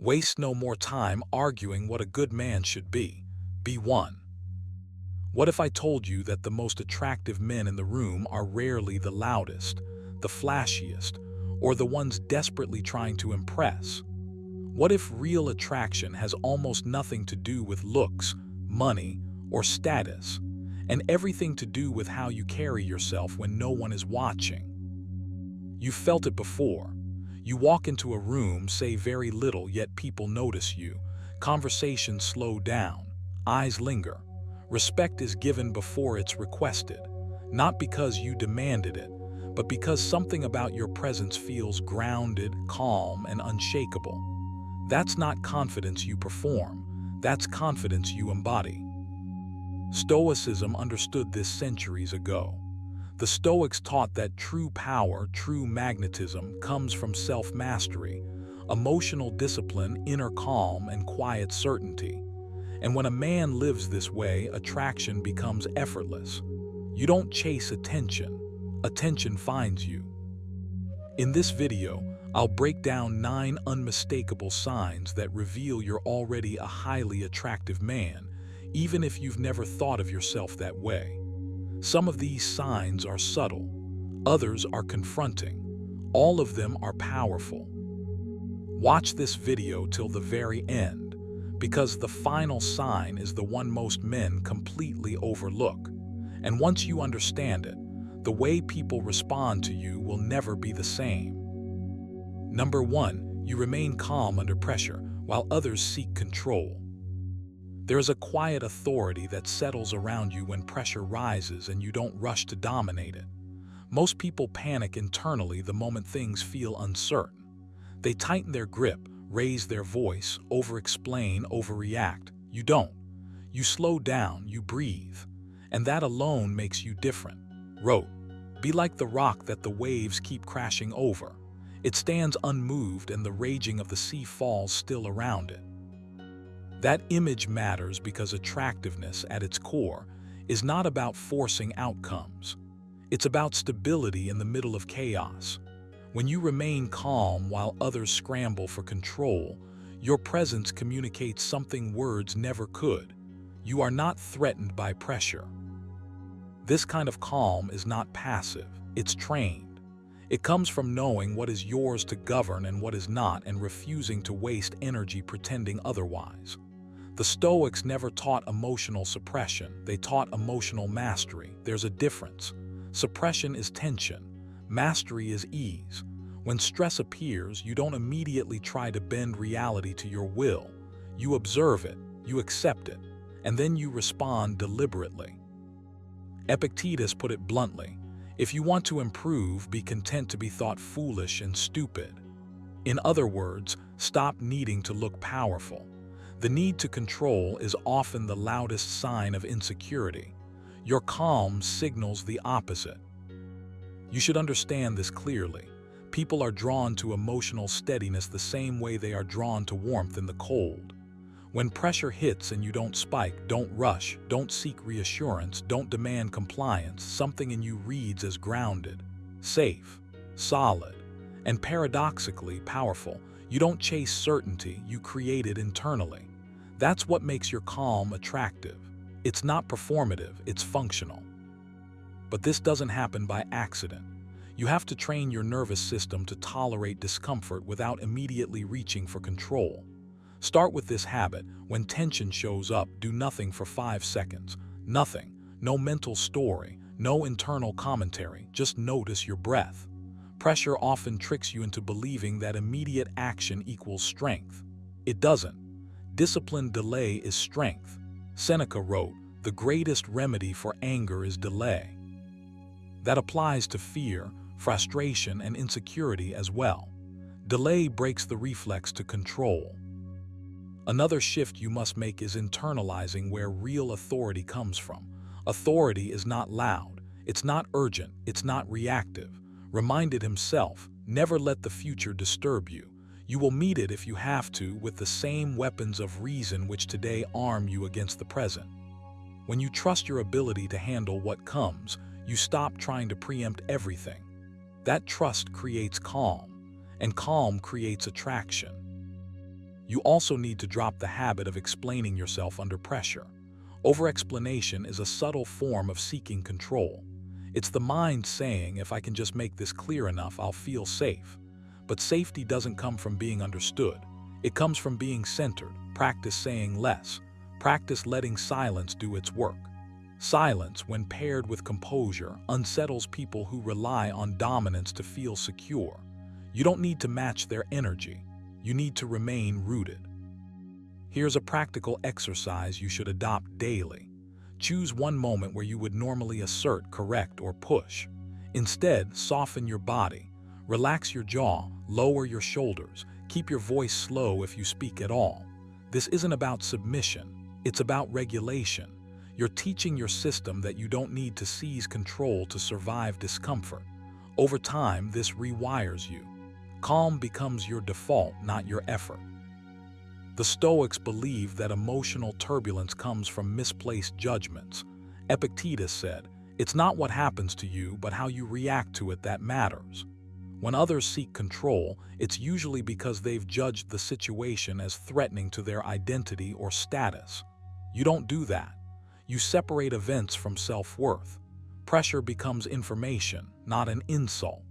Waste no more time arguing what a good man should be. Be one. What if I told you that the most attractive men in the room are rarely the loudest, the flashiest, or the ones desperately trying to impress? What if real attraction has almost nothing to do with looks, money, or status, and everything to do with how you carry yourself when no one is watching? You've felt it before. You walk into a room, say very little, yet people notice you. Conversations slow down. Eyes linger. Respect is given before it's requested. Not because you demanded it, but because something about your presence feels grounded, calm, and unshakable. That's not confidence you perform. That's confidence you embody. Stoicism understood this centuries ago. The Stoics taught that true power, true magnetism, comes from self-mastery, emotional discipline, inner calm, and quiet certainty. And when a man lives this way, attraction becomes effortless. You don't chase attention. Attention finds you. In this video, I'll break down 9 unmistakable signs that reveal you're already a highly attractive man, even if you've never thought of yourself that way. Some of these signs are subtle, others are confronting. All of them are powerful. Watch this video till the very end, because the final sign is the one most men completely overlook. And once you understand it, the way people respond to you will never be the same. Number 1, you remain calm under pressure while others seek control. There is a quiet authority that settles around you when pressure rises and you don't rush to dominate it. Most people panic internally the moment things feel uncertain. They tighten their grip, raise their voice, over-explain, overreact. You don't. You slow down, you breathe. And that alone makes you different. Wrote, "Be like the rock that the waves keep crashing over. It stands unmoved and the raging of the sea falls still around it." That image matters because attractiveness, at its core, is not about forcing outcomes. It's about stability in the middle of chaos. When you remain calm while others scramble for control, your presence communicates something words never could. You are not threatened by pressure. This kind of calm is not passive, it's trained. It comes from knowing what is yours to govern and what is not, and refusing to waste energy pretending otherwise. The Stoics never taught emotional suppression, they taught emotional mastery. There's a difference. Suppression is tension. Mastery is ease. When stress appears, you don't immediately try to bend reality to your will. You observe it, you accept it, and then you respond deliberately. Epictetus put it bluntly, "If you want to improve, be content to be thought foolish and stupid." In other words, stop needing to look powerful. The need to control is often the loudest sign of insecurity. Your calm signals the opposite. You should understand this clearly. People are drawn to emotional steadiness the same way they are drawn to warmth in the cold. When pressure hits and you don't spike, don't rush, don't seek reassurance, don't demand compliance, something in you reads as grounded, safe, solid, and paradoxically powerful. You don't chase certainty, you create it internally. That's what makes your calm attractive. It's not performative, it's functional. But this doesn't happen by accident. You have to train your nervous system to tolerate discomfort without immediately reaching for control. Start with this habit. When tension shows up, do nothing for 5 seconds. Nothing. No mental story, no internal commentary, just notice your breath. Pressure often tricks you into believing that immediate action equals strength. It doesn't. Disciplined delay is strength. Seneca wrote, "The greatest remedy for anger is delay." That applies to fear, frustration, and insecurity as well. Delay breaks the reflex to control. Another shift you must make is internalizing where real authority comes from. Authority is not loud, it's not urgent, it's not reactive. Reminded himself, never let the future disturb you. You will meet it if you have to with the same weapons of reason which today arm you against the present. When you trust your ability to handle what comes, you stop trying to preempt everything. That trust creates calm, and calm creates attraction. You also need to drop the habit of explaining yourself under pressure. Over-explanation is a subtle form of seeking control. It's the mind saying, if I can just make this clear enough, I'll feel safe. But safety doesn't come from being understood. It comes from being centered. Practice saying less. Practice letting silence do its work. Silence, when paired with composure, unsettles people who rely on dominance to feel secure. You don't need to match their energy. You need to remain rooted. Here's a practical exercise you should adopt daily. Choose one moment where you would normally assert, correct, or push. Instead, soften your body. Relax your jaw, lower your shoulders, keep your voice slow if you speak at all. This isn't about submission, it's about regulation. You're teaching your system that you don't need to seize control to survive discomfort. Over time, this rewires you. Calm becomes your default, not your effort. The Stoics believe that emotional turbulence comes from misplaced judgments. Epictetus said, "It's not what happens to you, but how you react to it that matters." When others seek control, it's usually because they've judged the situation as threatening to their identity or status. You don't do that. You separate events from self-worth. Pressure becomes information, not an insult.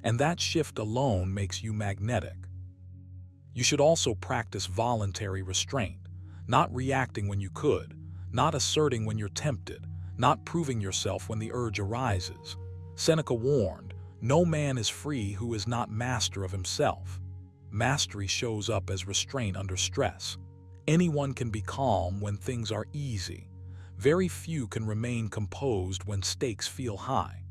And that shift alone makes you magnetic. You should also practice voluntary restraint, not reacting when you could, not asserting when you're tempted, not proving yourself when the urge arises. Seneca warned, "No man is free who is not master of himself." Mastery shows up as restraint under stress. Anyone can be calm when things are easy. Very few can remain composed when stakes feel high.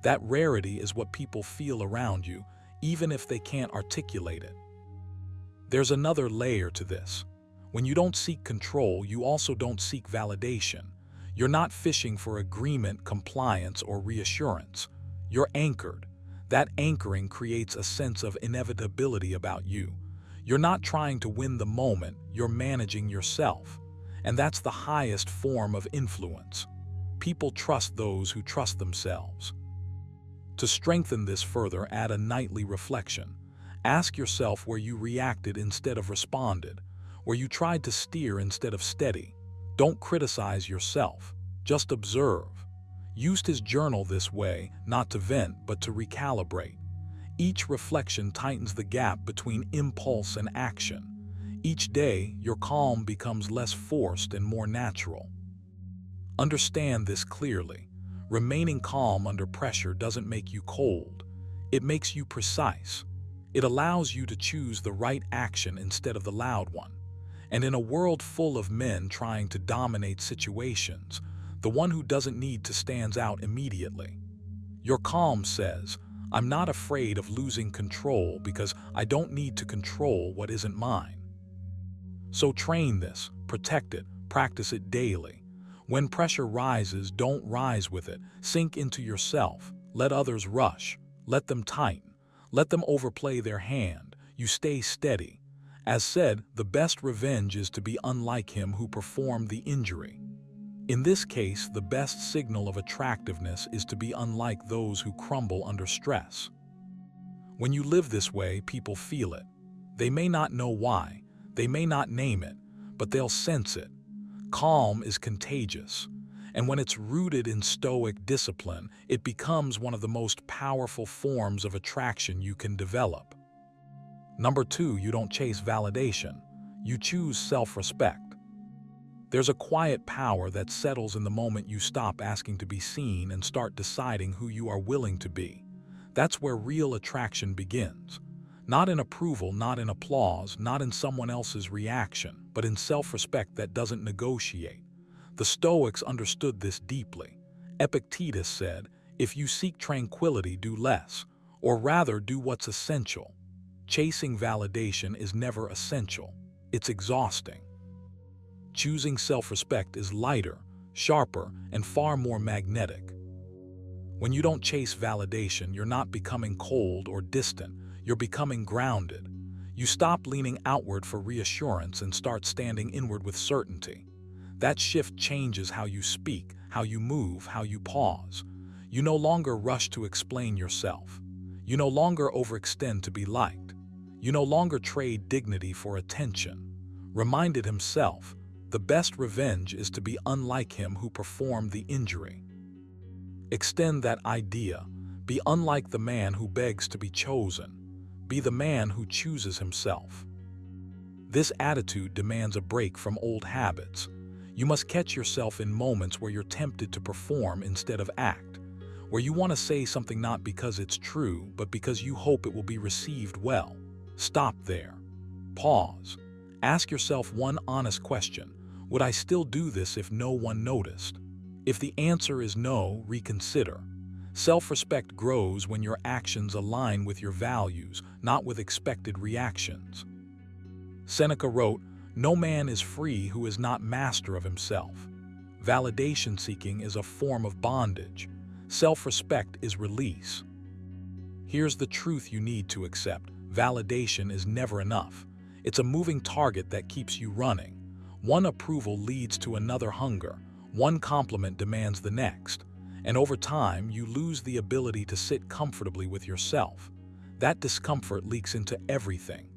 That rarity is what people feel around you, even if they can't articulate it. There's another layer to this. When you don't seek control, you also don't seek validation. You're not fishing for agreement, compliance, or reassurance. You're anchored. That anchoring creates a sense of inevitability about you. You're not trying to win the moment, you're managing yourself. And that's the highest form of influence. People trust those who trust themselves. To strengthen this further, add a nightly reflection. Ask yourself where you reacted instead of responded, where you tried to steer instead of steady. Don't criticize yourself, just observe. Use his journal this way, not to vent, but to recalibrate. Each reflection tightens the gap between impulse and action. Each day, your calm becomes less forced and more natural. Understand this clearly. Remaining calm under pressure doesn't make you cold. It makes you precise. It allows you to choose the right action instead of the loud one. And in a world full of men trying to dominate situations, the one who doesn't need to stands out immediately. Your calm says, "I'm not afraid of losing control because I don't need to control what isn't mine." So train this, protect it, practice it daily. When pressure rises, don't rise with it. Sink into yourself. Let others rush. Let them tighten. Let them overplay their hand. You stay steady. As said, the best revenge is to be unlike him who performed the injury. In this case, the best signal of attractiveness is to be unlike those who crumble under stress. When you live this way, people feel it. They may not know why. They may not name it, but they'll sense it. Calm is contagious, and when it's rooted in Stoic discipline, it becomes one of the most powerful forms of attraction you can develop. Number 2, you don't chase validation. You choose self-respect. There's a quiet power that settles in the moment you stop asking to be seen and start deciding who you are willing to be. That's where real attraction begins. Not in approval, not in applause, not in someone else's reaction, but in self-respect that doesn't negotiate. The Stoics understood this deeply. Epictetus said, "If you seek tranquility, do less, or rather do what's essential." Chasing validation is never essential. It's exhausting. Choosing self-respect is lighter, sharper, and far more magnetic. When you don't chase validation, you're not becoming cold or distant. You're becoming grounded. You stop leaning outward for reassurance and start standing inward with certainty. That shift changes how you speak, how you move, how you pause. You no longer rush to explain yourself. You no longer overextend to be liked. You no longer trade dignity for attention. Reminded himself, the best revenge is to be unlike him who performed the injury. Extend that idea. Be unlike the man who begs to be chosen. Be the man who chooses himself. This attitude demands a break from old habits. You must catch yourself in moments where you're tempted to perform instead of act, where you want to say something not because it's true, but because you hope it will be received well. Stop there. Pause. Ask yourself one honest question. Would I still do this if no one noticed? If the answer is no, reconsider. Self-respect grows when your actions align with your values, not with expected reactions. Seneca wrote, "No man is free who is not master of himself." Validation seeking is a form of bondage. Self-respect is release. Here's the truth you need to accept. Validation is never enough. It's a moving target that keeps you running. One approval leads to another hunger. One compliment demands the next. And over time, you lose the ability to sit comfortably with yourself. That discomfort leaks into everything.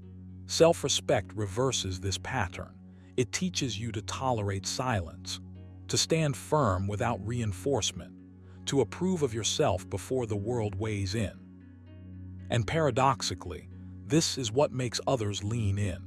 Self-respect reverses this pattern. It teaches you to tolerate silence, to stand firm without reinforcement, to approve of yourself before the world weighs in. And paradoxically, this is what makes others lean in.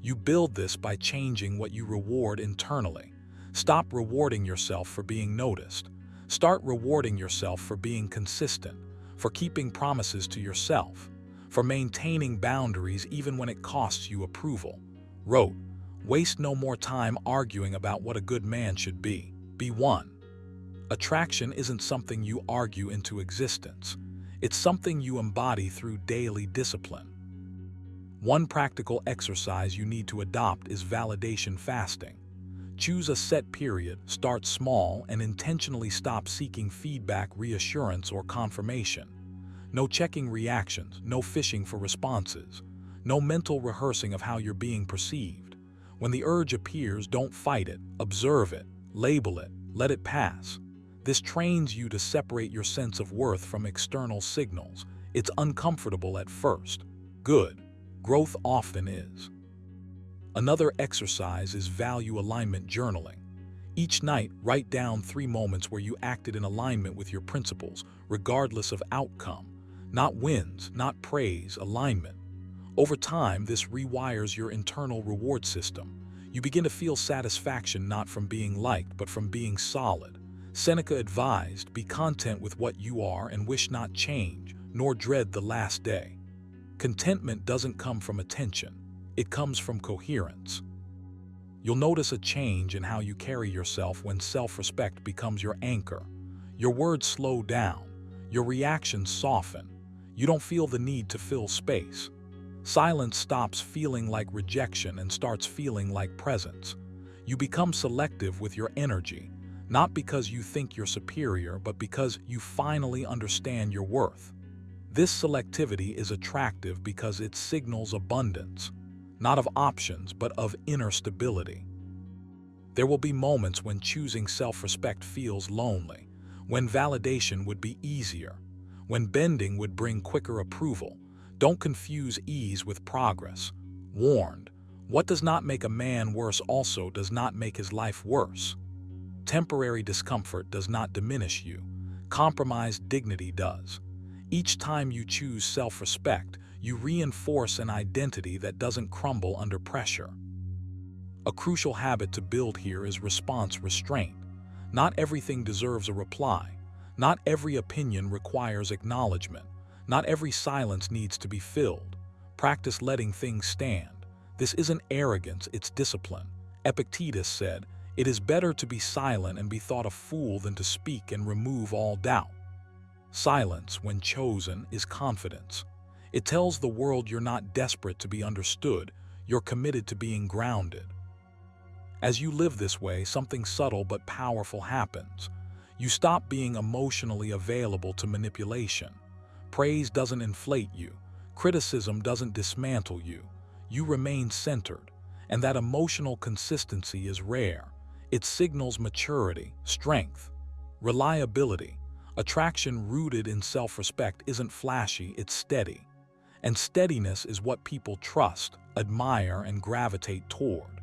You build this by changing what you reward internally. Stop rewarding yourself for being noticed. Start rewarding yourself for being consistent, for keeping promises to yourself, for maintaining boundaries even when it costs you approval. Wrote, "Waste no more time arguing about what a good man should be. Be one." Attraction isn't something you argue into existence. It's something you embody through daily discipline. One practical exercise you need to adopt is validation fasting. Choose a set period, start small, and intentionally stop seeking feedback, reassurance, or confirmation. No checking reactions, no fishing for responses, no mental rehearsing of how you're being perceived. When the urge appears, don't fight it, observe it, label it, let it pass. This trains you to separate your sense of worth from external signals. It's uncomfortable at first. Good. Growth often is. Another exercise is value alignment journaling. Each night, write down 3 moments where you acted in alignment with your principles, regardless of outcome. Not wins, not praise, alignment. Over time, this rewires your internal reward system. You begin to feel satisfaction not from being liked, but from being solid. Seneca advised, "Be content with what you are and wish not change, nor dread the last day." Contentment doesn't come from attention. It comes from coherence. You'll notice a change in how you carry yourself when self-respect becomes your anchor. Your words slow down. Your reactions soften. You don't feel the need to fill space. Silence stops feeling like rejection and starts feeling like presence. You become selective with your energy, not because you think you're superior, but because you finally understand your worth. This selectivity is attractive because it signals abundance. Not of options, but of inner stability. There will be moments when choosing self-respect feels lonely, when validation would be easier, when bending would bring quicker approval. Don't confuse ease with progress. Warned, what does not make a man worse also does not make his life worse. Temporary discomfort does not diminish you. Compromised dignity does. Each time you choose self-respect, you reinforce an identity that doesn't crumble under pressure. A crucial habit to build here is response restraint. Not everything deserves a reply. Not every opinion requires acknowledgement. Not every silence needs to be filled. Practice letting things stand. This isn't arrogance, it's discipline. Epictetus said, "It is better to be silent and be thought a fool than to speak and remove all doubt." Silence, when chosen, is confidence. It tells the world you're not desperate to be understood, you're committed to being grounded. As you live this way, something subtle but powerful happens. You stop being emotionally available to manipulation. Praise doesn't inflate you. Criticism doesn't dismantle you. You remain centered, and that emotional consistency is rare. It signals maturity, strength, reliability. Attraction rooted in self-respect isn't flashy, it's steady. And steadiness is what people trust, admire, and gravitate toward.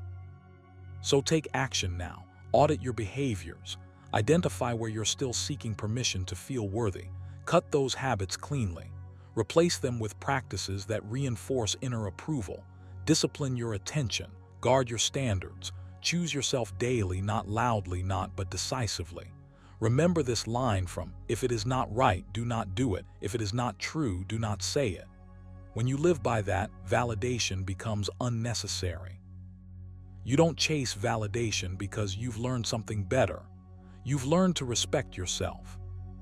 So take action now. Audit your behaviors. Identify where you're still seeking permission to feel worthy. Cut those habits cleanly. Replace them with practices that reinforce inner approval. Discipline your attention. Guard your standards. Choose yourself daily, not loudly, but decisively. Remember this line from, "If it is not right, do not do it. If it is not true, do not say it." When you live by that, validation becomes unnecessary. You don't chase validation because you've learned something better. You've learned to respect yourself.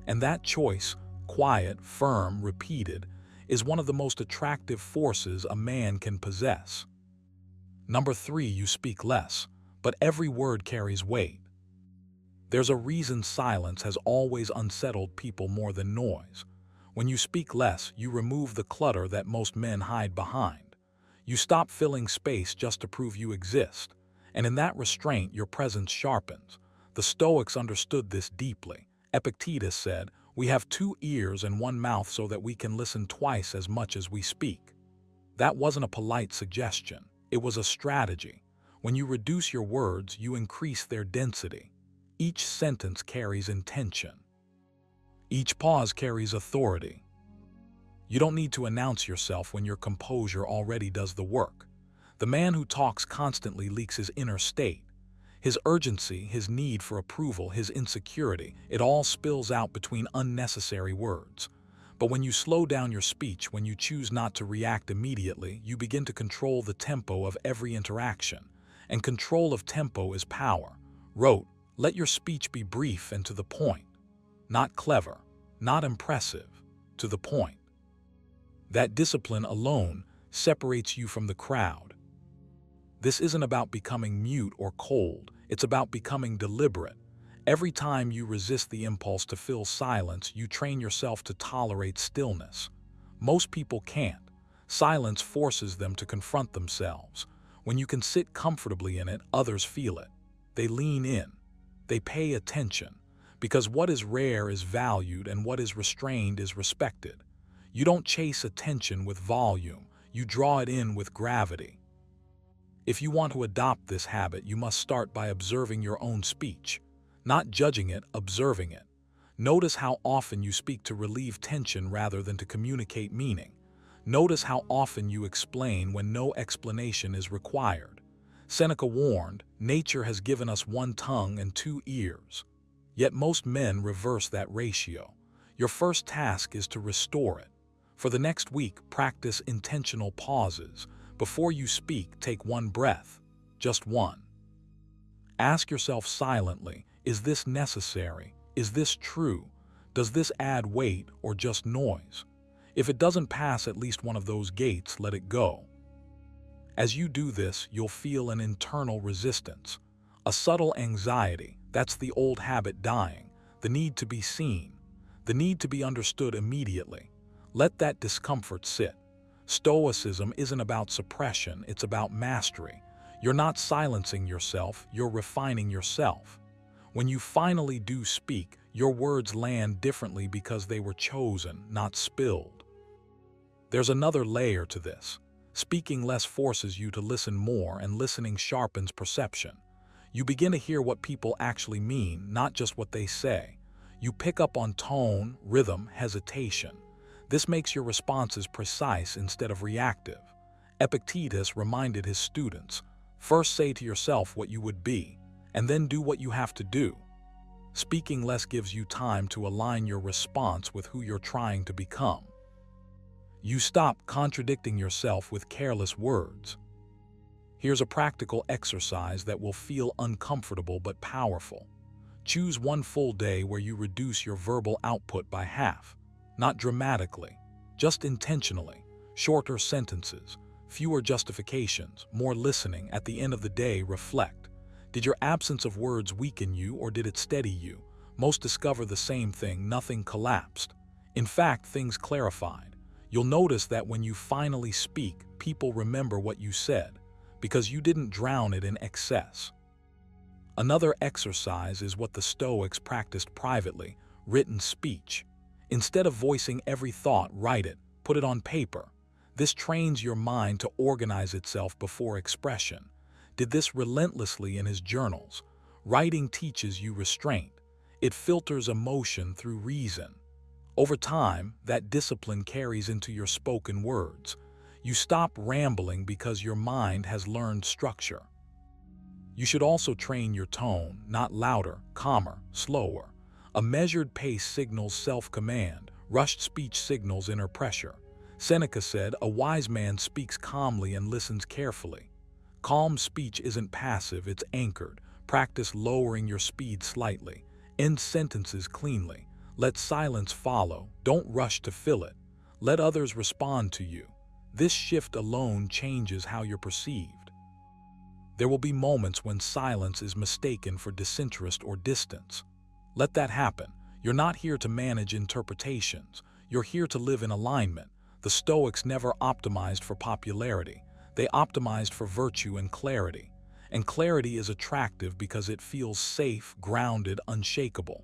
And that choice, quiet, firm, repeated, is one of the most attractive forces a man can possess. Number 3, you speak less, but every word carries weight. There's a reason silence has always unsettled people more than noise. When you speak less, you remove the clutter that most men hide behind. You stop filling space just to prove you exist. And in that restraint, your presence sharpens. The Stoics understood this deeply. Epictetus said, "We have 2 ears and 1 mouth so that we can listen twice as much as we speak." That wasn't a polite suggestion. It was a strategy. When you reduce your words, you increase their density. Each sentence carries intention. Each pause carries authority. You don't need to announce yourself when your composure already does the work. The man who talks constantly leaks his inner state. His urgency, his need for approval, his insecurity, it all spills out between unnecessary words. But when you slow down your speech, when you choose not to react immediately, you begin to control the tempo of every interaction. And control of tempo is power. Wrote, "Let your speech be brief and to the point. Not clever, not impressive, to the point." That discipline alone separates you from the crowd. This isn't about becoming mute or cold. It's about becoming deliberate. Every time you resist the impulse to fill silence, you train yourself to tolerate stillness. Most people can't. Silence forces them to confront themselves. When you can sit comfortably in it, others feel it. They lean in. They pay attention. Because what is rare is valued and what is restrained is respected. You don't chase attention with volume. You draw it in with gravity. If you want to adopt this habit, you must start by observing your own speech. Not judging it, observing it. Notice how often you speak to relieve tension rather than to communicate meaning. Notice how often you explain when no explanation is required. Seneca warned, "Nature has given us 1 tongue and 2 ears." Yet most men reverse that ratio. Your first task is to restore it. For the next week, practice intentional pauses. Before you speak, take 1 breath, just 1. Ask yourself silently, is this necessary? Is this true? Does this add weight or just noise? If it doesn't pass at least one of those gates, let it go. As you do this, you'll feel an internal resistance, a subtle anxiety. That's the old habit dying, the need to be seen, the need to be understood immediately. Let that discomfort sit. Stoicism isn't about suppression, it's about mastery. You're not silencing yourself, you're refining yourself. When you finally do speak, your words land differently because they were chosen, not spilled. There's another layer to this. Speaking less forces you to listen more, and listening sharpens perception. You begin to hear what people actually mean, not just what they say. You pick up on tone, rhythm, hesitation. This makes your responses precise instead of reactive. Epictetus reminded his students, "First say to yourself what you would be, and then do what you have to do." Speaking less gives you time to align your response with who you're trying to become. You stop contradicting yourself with careless words. Here's a practical exercise that will feel uncomfortable but powerful. Choose 1 full day where you reduce your verbal output by half. Not dramatically, just intentionally. Shorter sentences, fewer justifications, more listening. At the end of the day, reflect. Did your absence of words weaken you or did it steady you? Most discover the same thing: nothing collapsed. In fact, things clarified. You'll notice that when you finally speak, people remember what you said, because you didn't drown it in excess. Another exercise is what the Stoics practiced privately: written speech. Instead of voicing every thought, write it, put it on paper. This trains your mind to organize itself before expression. Did this relentlessly in his journals. Writing teaches you restraint. It filters emotion through reason. Over time, that discipline carries into your spoken words. You stop rambling because your mind has learned structure. You should also train your tone, not louder, calmer, slower. A measured pace signals self-command. Rushed speech signals inner pressure. Seneca said, "A wise man speaks calmly and listens carefully." Calm speech isn't passive, it's anchored. Practice lowering your speed slightly. End sentences cleanly. Let silence follow. Don't rush to fill it. Let others respond to you. This shift alone changes how you're perceived. There will be moments when silence is mistaken for disinterest or distance. Let that happen. You're not here to manage interpretations. You're here to live in alignment. The Stoics never optimized for popularity. They optimized for virtue and clarity. And clarity is attractive because it feels safe, grounded, unshakable.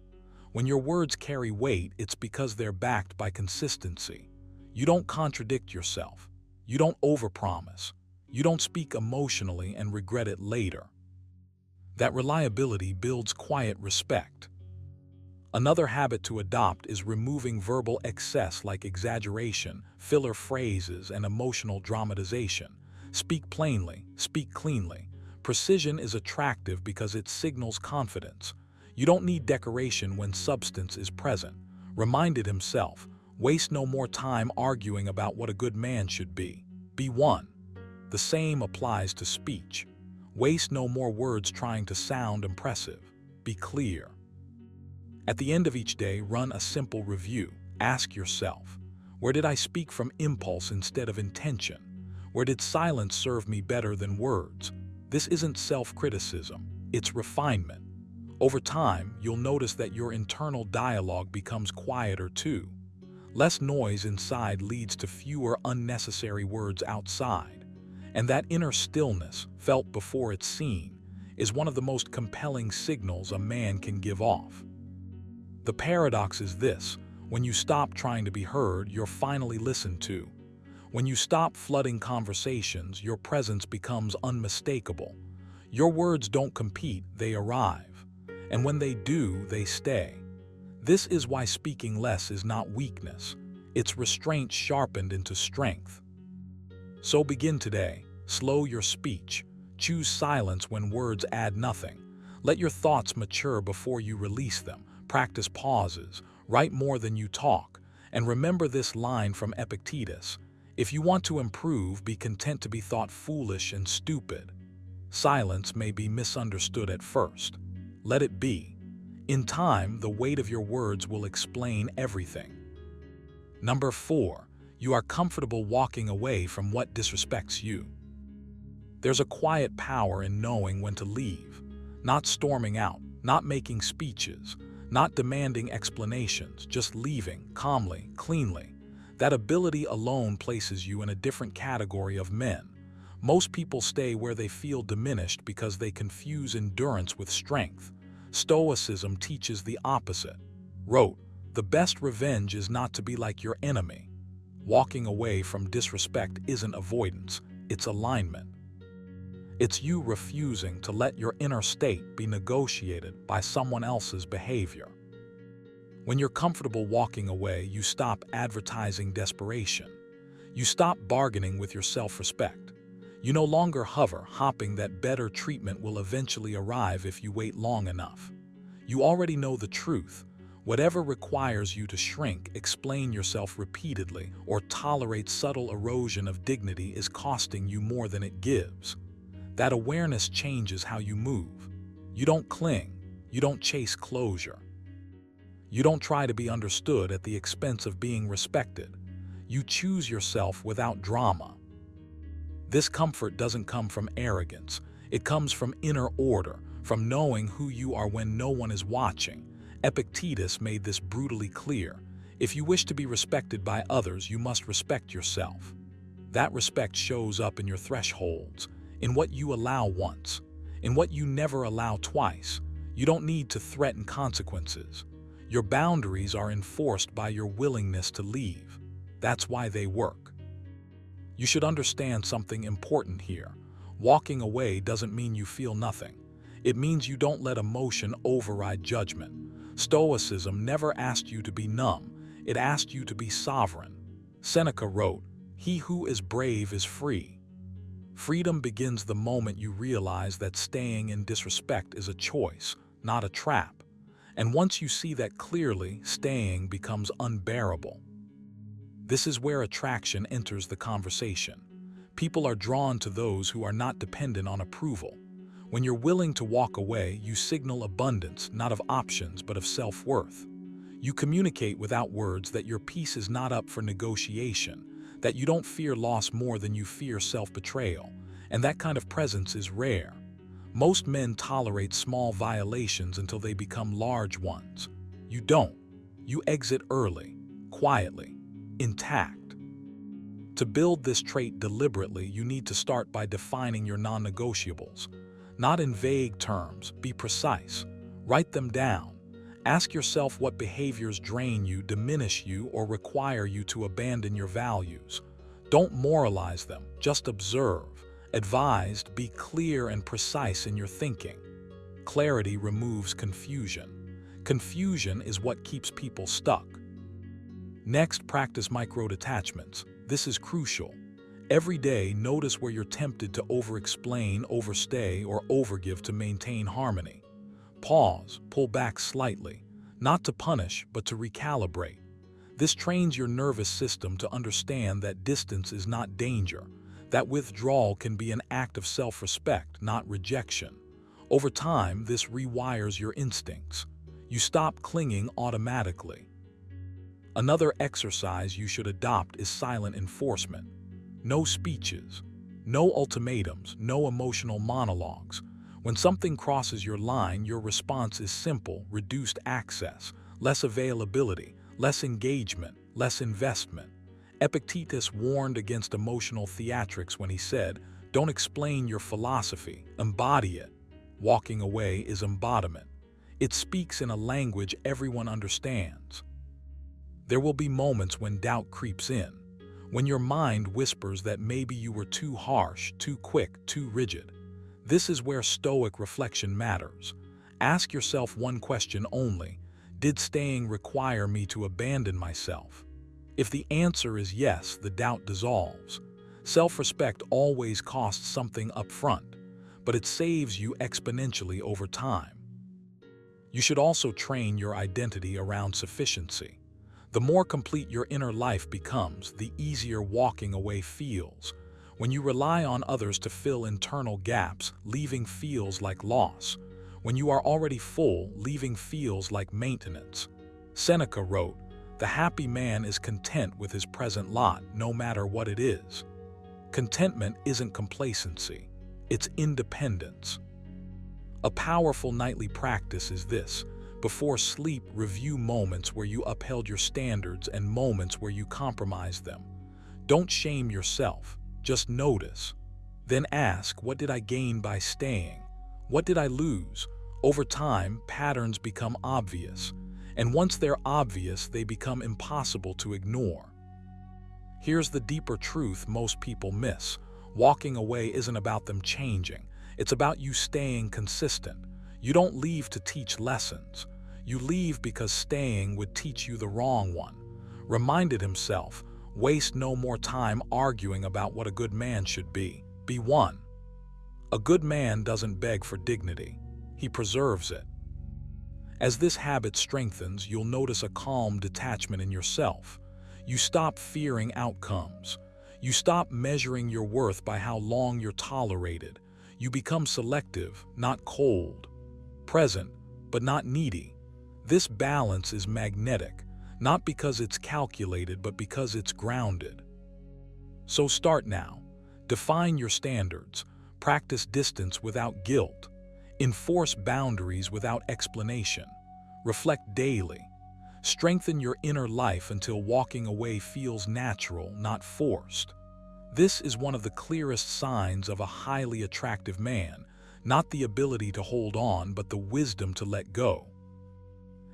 When your words carry weight, it's because they're backed by consistency. You don't contradict yourself. You don't overpromise. You don't speak emotionally and regret it later. That reliability builds quiet respect. Another habit to adopt is removing verbal excess like exaggeration, filler phrases, and emotional dramatization. Speak plainly, speak cleanly. Precision is attractive because it signals confidence. You don't need decoration when substance is present. Reminded himself, waste no more time arguing about what a good man should be. Be one. The same applies to speech. Waste no more words trying to sound impressive. Be clear. At the end of each day, run a simple review. Ask yourself, where did I speak from impulse instead of intention? Where did silence serve me better than words? This isn't self-criticism, it's refinement. Over time, you'll notice that your internal dialogue becomes quieter too. Less noise inside leads to fewer unnecessary words outside. And that inner stillness, felt before it's seen, is one of the most compelling signals a man can give off. The paradox is this: when you stop trying to be heard, you're finally listened to. When you stop flooding conversations, your presence becomes unmistakable. Your words don't compete, they arrive. And when they do, they stay. This is why speaking less is not weakness. It's restraint sharpened into strength. So begin today. Slow your speech. Choose silence when words add nothing. Let your thoughts mature before you release them. Practice pauses. Write more than you talk. And remember this line from Epictetus: if you want to improve, be content to be thought foolish and stupid. Silence may be misunderstood at first. Let it be. In time, the weight of your words will explain everything. Number 4. You are comfortable walking away from what disrespects you. There's a quiet power in knowing when to leave. Not storming out, not making speeches, not demanding explanations, just leaving, calmly, cleanly. That ability alone places you in a different category of men. Most people stay where they feel diminished because they confuse endurance with strength. Stoicism teaches the opposite. Wrote, "The best revenge is not to be like your enemy." Walking away from disrespect isn't avoidance, it's alignment. It's you refusing to let your inner state be negotiated by someone else's behavior. When you're comfortable walking away, you stop advertising desperation. You stop bargaining with your self-respect. You no longer hover, hoping that better treatment will eventually arrive if you wait long enough. You already know the truth. Whatever requires you to shrink, explain yourself repeatedly, or tolerate subtle erosion of dignity is costing you more than it gives. That awareness changes how you move. You don't cling. You don't chase closure. You don't try to be understood at the expense of being respected. You choose yourself without drama. This comfort doesn't come from arrogance. It comes from inner order, from knowing who you are when no one is watching. Epictetus made this brutally clear. If you wish to be respected by others, you must respect yourself. That respect shows up in your thresholds, in what you allow once, in what you never allow twice. You don't need to threaten consequences. Your boundaries are enforced by your willingness to leave. That's why they work. You should understand something important here. Walking away doesn't mean you feel nothing. It means you don't let emotion override judgment. Stoicism never asked you to be numb. It asked you to be sovereign. Seneca wrote, "He who is brave is free." Freedom begins the moment you realize that staying in disrespect is a choice, not a trap. And once you see that clearly, staying becomes unbearable. This is where attraction enters the conversation. People are drawn to those who are not dependent on approval. When you're willing to walk away, you signal abundance, not of options, but of self-worth. You communicate without words that your peace is not up for negotiation, that you don't fear loss more than you fear self-betrayal, and that kind of presence is rare. Most men tolerate small violations until they become large ones. You don't. You exit early, quietly, intact. To build this trait deliberately, you need to start by defining your non-negotiables. Not in vague terms, be precise. Write them down. Ask yourself what behaviors drain you, diminish you, or require you to abandon your values. Don't moralize them, just observe. Advised, be clear and precise in your thinking. Clarity removes confusion. Confusion is what keeps people stuck. Next, practice micro-detachments. This is crucial. Every day, notice where you're tempted to over-explain, overstay, or overgive to maintain harmony. Pause, pull back slightly, not to punish, but to recalibrate. This trains your nervous system to understand that distance is not danger, that withdrawal can be an act of self-respect, not rejection. Over time, this rewires your instincts. You stop clinging automatically. Another exercise you should adopt is silent enforcement. No speeches, no ultimatums, no emotional monologues. When something crosses your line, your response is simple: reduced access, less availability, less engagement, less investment. Epictetus warned against emotional theatrics when he said, "Don't explain your philosophy, embody it." Walking away is embodiment. It speaks in a language everyone understands. There will be moments when doubt creeps in, when your mind whispers that maybe you were too harsh, too quick, too rigid. This is where Stoic reflection matters. Ask yourself one question only: did staying require me to abandon myself? If the answer is yes, the doubt dissolves. Self-respect always costs something up front, but it saves you exponentially over time. You should also train your identity around sufficiency. The more complete your inner life becomes, the easier walking away feels. When you rely on others to fill internal gaps, leaving feels like loss. When you are already full, leaving feels like maintenance. Seneca wrote, "The happy man is content with his present lot, no matter what it is." Contentment isn't complacency, it's independence. A powerful nightly practice is this: before sleep, review moments where you upheld your standards and moments where you compromised them. Don't shame yourself, just notice. Then ask, what did I gain by staying? What did I lose? Over time, patterns become obvious. And once they're obvious, they become impossible to ignore. Here's the deeper truth most people miss. Walking away isn't about them changing. It's about you staying consistent. You don't leave to teach lessons. You leave because staying would teach you the wrong one. Reminded himself, waste no more time arguing about what a good man should be. Be one. A good man doesn't beg for dignity. He preserves it. As this habit strengthens, you'll notice a calm detachment in yourself. You stop fearing outcomes. You stop measuring your worth by how long you're tolerated. You become selective, not cold. Present, but not needy. This balance is magnetic, not because it's calculated, but because it's grounded. So start now. Define your standards. Practice distance without guilt. Enforce boundaries without explanation. Reflect daily. Strengthen your inner life until walking away feels natural, not forced. This is one of the clearest signs of a highly attractive man, not the ability to hold on, but the wisdom to let go.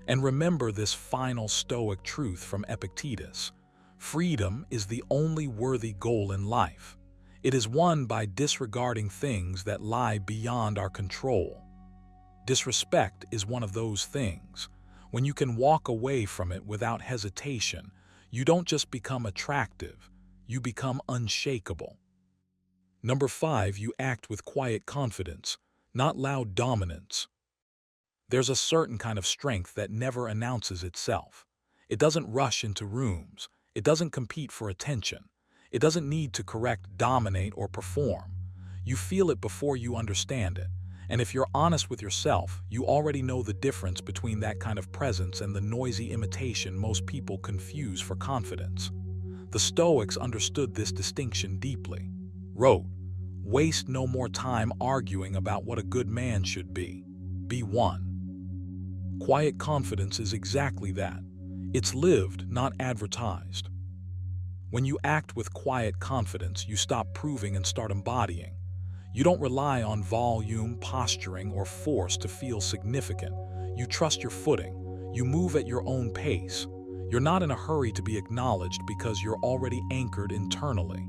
And remember this final Stoic truth from Epictetus: Freedom is the only worthy goal in life. It is won by disregarding things that lie beyond our control. Disrespect is one of those things. When you can walk away from it without hesitation, you don't just become attractive, you become unshakable. Number 5, you act with quiet confidence, not loud dominance. There's a certain kind of strength that never announces itself. It doesn't rush into rooms. It doesn't compete for attention. It doesn't need to correct, dominate, or perform. You feel it before you understand it. And if you're honest with yourself, you already know the difference between that kind of presence and the noisy imitation most people confuse for confidence. The Stoics understood this distinction deeply. Wrote, "Waste no more time arguing about what a good man should be. Be one." Quiet confidence is exactly that. It's lived, not advertised. When you act with quiet confidence, you stop proving and start embodying. You don't rely on volume, posturing, or force to feel significant. You trust your footing. You move at your own pace. You're not in a hurry to be acknowledged because you're already anchored internally.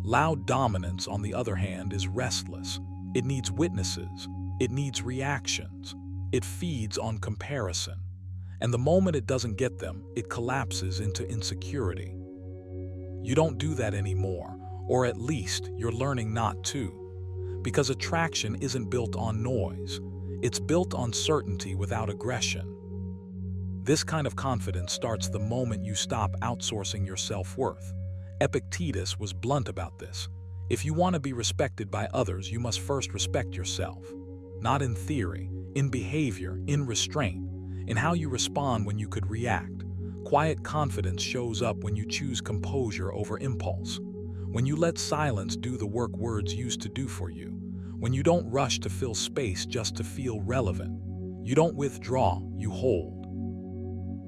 Loud dominance, on the other hand, is restless. It needs witnesses. It needs reactions. It feeds on comparison. And the moment it doesn't get them, it collapses into insecurity. You don't do that anymore, or at least you're learning not to. Because attraction isn't built on noise. It's built on certainty without aggression. This kind of confidence starts the moment you stop outsourcing your self-worth. Epictetus was blunt about this. If you want to be respected by others, you must first respect yourself. Not in theory, in behavior, in restraint, in how you respond when you could react. Quiet confidence shows up when you choose composure over impulse. When you let silence do the work words used to do for you. When you don't rush to fill space just to feel relevant. You don't withdraw, you hold.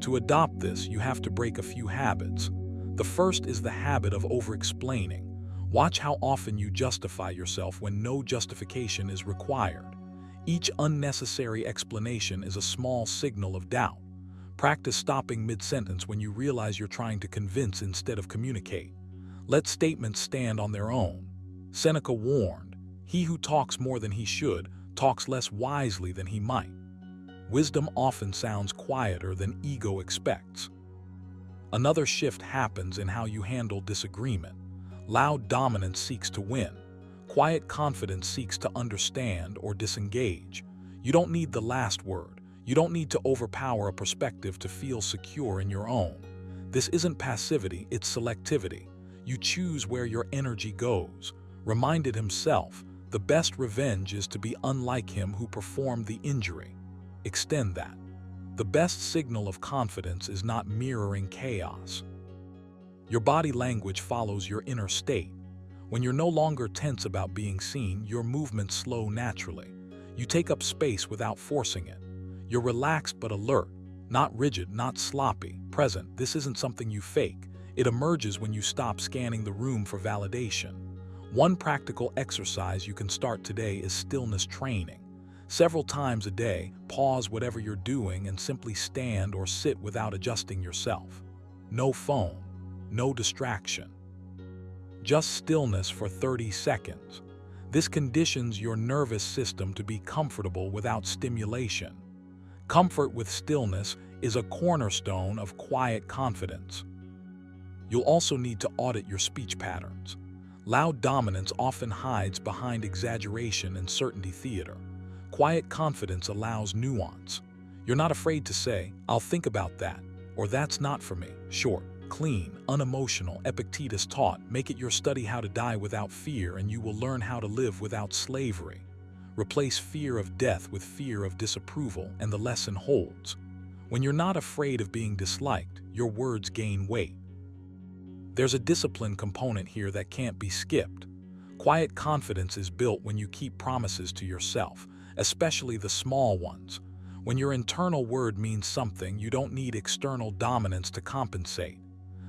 To adopt this, you have to break a few habits. The first is the habit of over-explaining. Watch how often you justify yourself when no justification is required. Each unnecessary explanation is a small signal of doubt. Practice stopping mid-sentence when you realize you're trying to convince instead of communicate. Let statements stand on their own. Seneca warned, "He who talks more than he should talks less wisely than he might." Wisdom often sounds quieter than ego expects. Another shift happens in how you handle disagreement. Loud dominance seeks to win. Quiet confidence seeks to understand or disengage. You don't need the last word. You don't need to overpower a perspective to feel secure in your own. This isn't passivity, it's selectivity. You choose where your energy goes. Reminded himself, the best revenge is to be unlike him who performed the injury. Extend that. The best signal of confidence is not mirroring chaos. Your body language follows your inner state. When you're no longer tense about being seen, your movements slow naturally. You take up space without forcing it. You're relaxed but alert, not rigid, not sloppy, present. This isn't something you fake. It emerges when you stop scanning the room for validation. One practical exercise you can start today is stillness training. Several times a day, pause whatever you're doing and simply stand or sit without adjusting yourself. No phone, no distraction. Just stillness for 30 seconds. This conditions your nervous system to be comfortable without stimulation. Comfort with stillness is a cornerstone of quiet confidence. You'll also need to audit your speech patterns. Loud dominance often hides behind exaggeration and certainty theater. Quiet confidence allows nuance. You're not afraid to say, "I'll think about that," or "That's not for me." Short, clean, unemotional. Epictetus taught, "Make it your study how to die without fear, and you will learn how to live without slavery." Replace fear of death with fear of disapproval, and the lesson holds. When you're not afraid of being disliked, your words gain weight. There's a discipline component here that can't be skipped. Quiet confidence is built when you keep promises to yourself, especially the small ones. When your internal word means something, you don't need external dominance to compensate.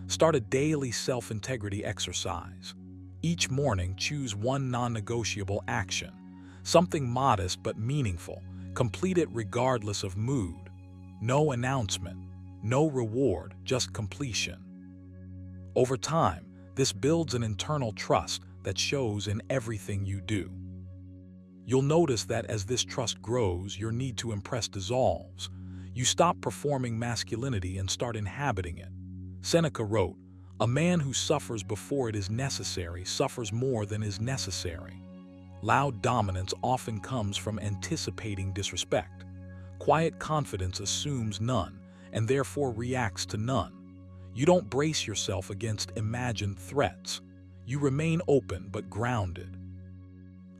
Start a daily self-integrity exercise. Each morning, choose one non-negotiable action. Something modest but meaningful. Complete it regardless of mood. No announcement, no reward, just completion. Over time, this builds an internal trust that shows in everything you do. You'll notice that as this trust grows, your need to impress dissolves. You stop performing masculinity and start inhabiting it. Seneca wrote, "A man who suffers before it is necessary suffers more than is necessary." Loud dominance often comes from anticipating disrespect. Quiet confidence assumes none and therefore reacts to none. You don't brace yourself against imagined threats. You remain open but grounded.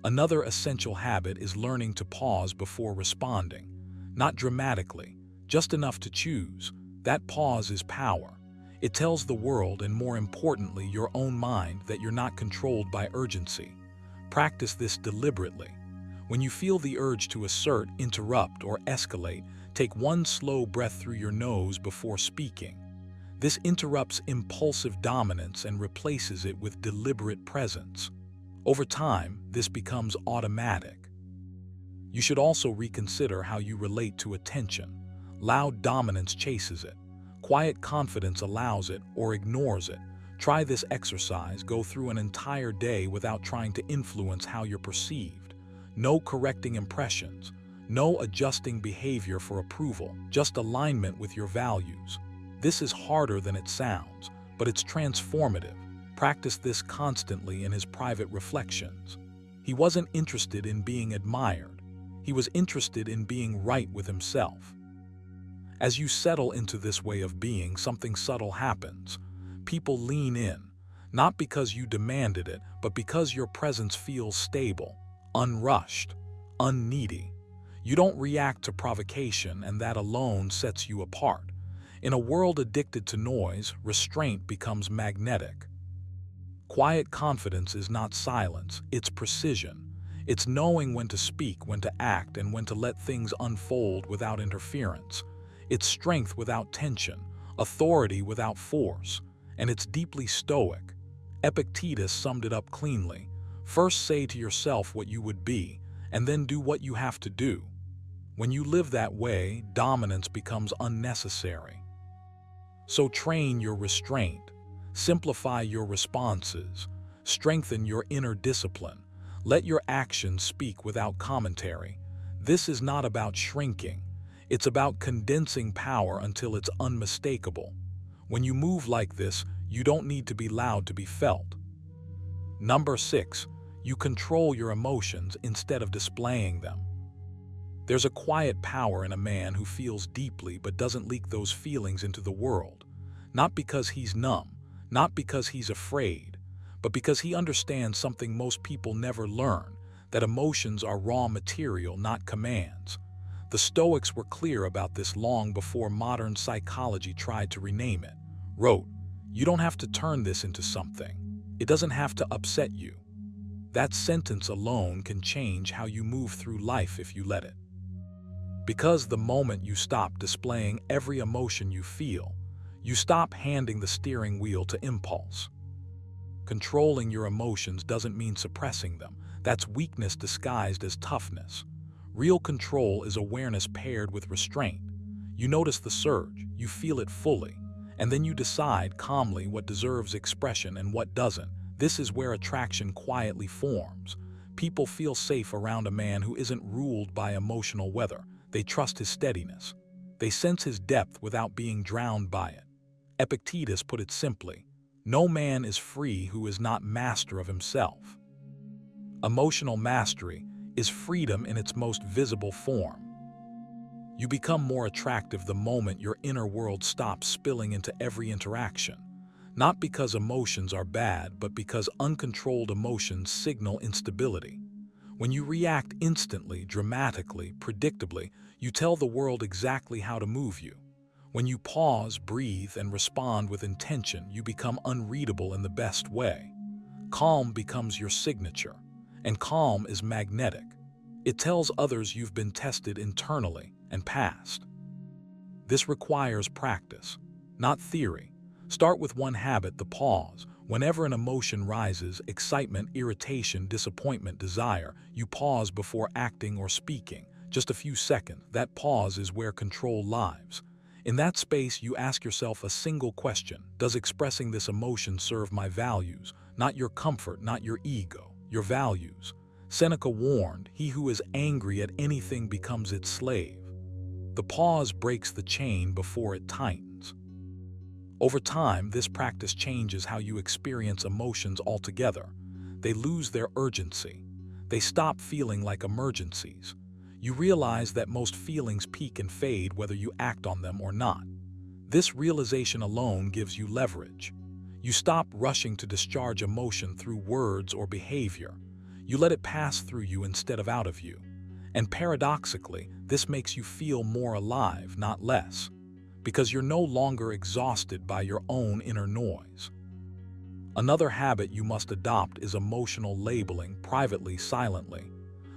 Another essential habit is learning to pause before responding. Not dramatically, just enough to choose. That pause is power. It tells the world, and more importantly, your own mind, that you're not controlled by urgency. Practice this deliberately. When you feel the urge to assert, interrupt, or escalate, take one slow breath through your nose before speaking. This interrupts impulsive dominance and replaces it with deliberate presence. Over time, this becomes automatic. You should also reconsider how you relate to attention. Loud dominance chases it. Quiet confidence allows it or ignores it. Try this exercise. Go through an entire day without trying to influence how you're perceived. No correcting impressions. No adjusting behavior for approval. Just alignment with your values. This is harder than it sounds, but it's transformative. Practice this constantly in his private reflections. He wasn't interested in being admired. He was interested in being right with himself. As you settle into this way of being, something subtle happens. People lean in, not because you demanded it, but because your presence feels stable, unrushed, unneedy. You don't react to provocation, and that alone sets you apart. In a world addicted to noise, restraint becomes magnetic. Quiet confidence is not silence, it's precision. It's knowing when to speak, when to act, and when to let things unfold without interference. It's strength without tension, authority without force, and it's deeply Stoic. Epictetus summed it up cleanly. First say to yourself what you would be, and then do what you have to do. When you live that way, dominance becomes unnecessary. So train your restraint. Simplify your responses. Strengthen your inner discipline. Let your actions speak without commentary. This is not about shrinking. It's about condensing power until it's unmistakable. When you move like this, you don't need to be loud to be felt. Number 6, you control your emotions instead of displaying them. There's a quiet power in a man who feels deeply but doesn't leak those feelings into the world. Not because he's numb, not because he's afraid, but because he understands something most people never learn, that emotions are raw material, not commands. The Stoics were clear about this long before modern psychology tried to rename it. Wrote, "You don't have to turn this into something. It doesn't have to upset you." That sentence alone can change how you move through life if you let it. Because the moment you stop displaying every emotion you feel, you stop handing the steering wheel to impulse. Controlling your emotions doesn't mean suppressing them. That's weakness disguised as toughness. Real control is awareness paired with restraint. You notice the surge, you feel it fully, and then you decide calmly what deserves expression and what doesn't. This is where attraction quietly forms. People feel safe around a man who isn't ruled by emotional weather. They trust his steadiness. They sense his depth without being drowned by it. Epictetus put it simply, "No man is free who is not master of himself." Emotional mastery is freedom in its most visible form. You become more attractive the moment your inner world stops spilling into every interaction. Not because emotions are bad, but because uncontrolled emotions signal instability. When you react instantly, dramatically, predictably, you tell the world exactly how to move you. When you pause, breathe, and respond with intention, you become unreadable in the best way. Calm becomes your signature, and calm is magnetic. It tells others you've been tested internally and passed. This requires practice, not theory. Start with one habit, the pause. Whenever an emotion rises, excitement, irritation, disappointment, desire, you pause before acting or speaking. Just a few seconds. That pause is where control lives. In that space, you ask yourself a single question: does expressing this emotion serve my values? Not your comfort, not your ego, your values. Seneca warned, "He who is angry at anything becomes its slave." The pause breaks the chain before it tightens. Over time, this practice changes how you experience emotions altogether. They lose their urgency. They stop feeling like emergencies. You realize that most feelings peak and fade whether you act on them or not. This realization alone gives you leverage. You stop rushing to discharge emotion through words or behavior. You let it pass through you instead of out of you. And paradoxically, this makes you feel more alive, not less, because you're no longer exhausted by your own inner noise. Another habit you must adopt is emotional labeling, privately, silently.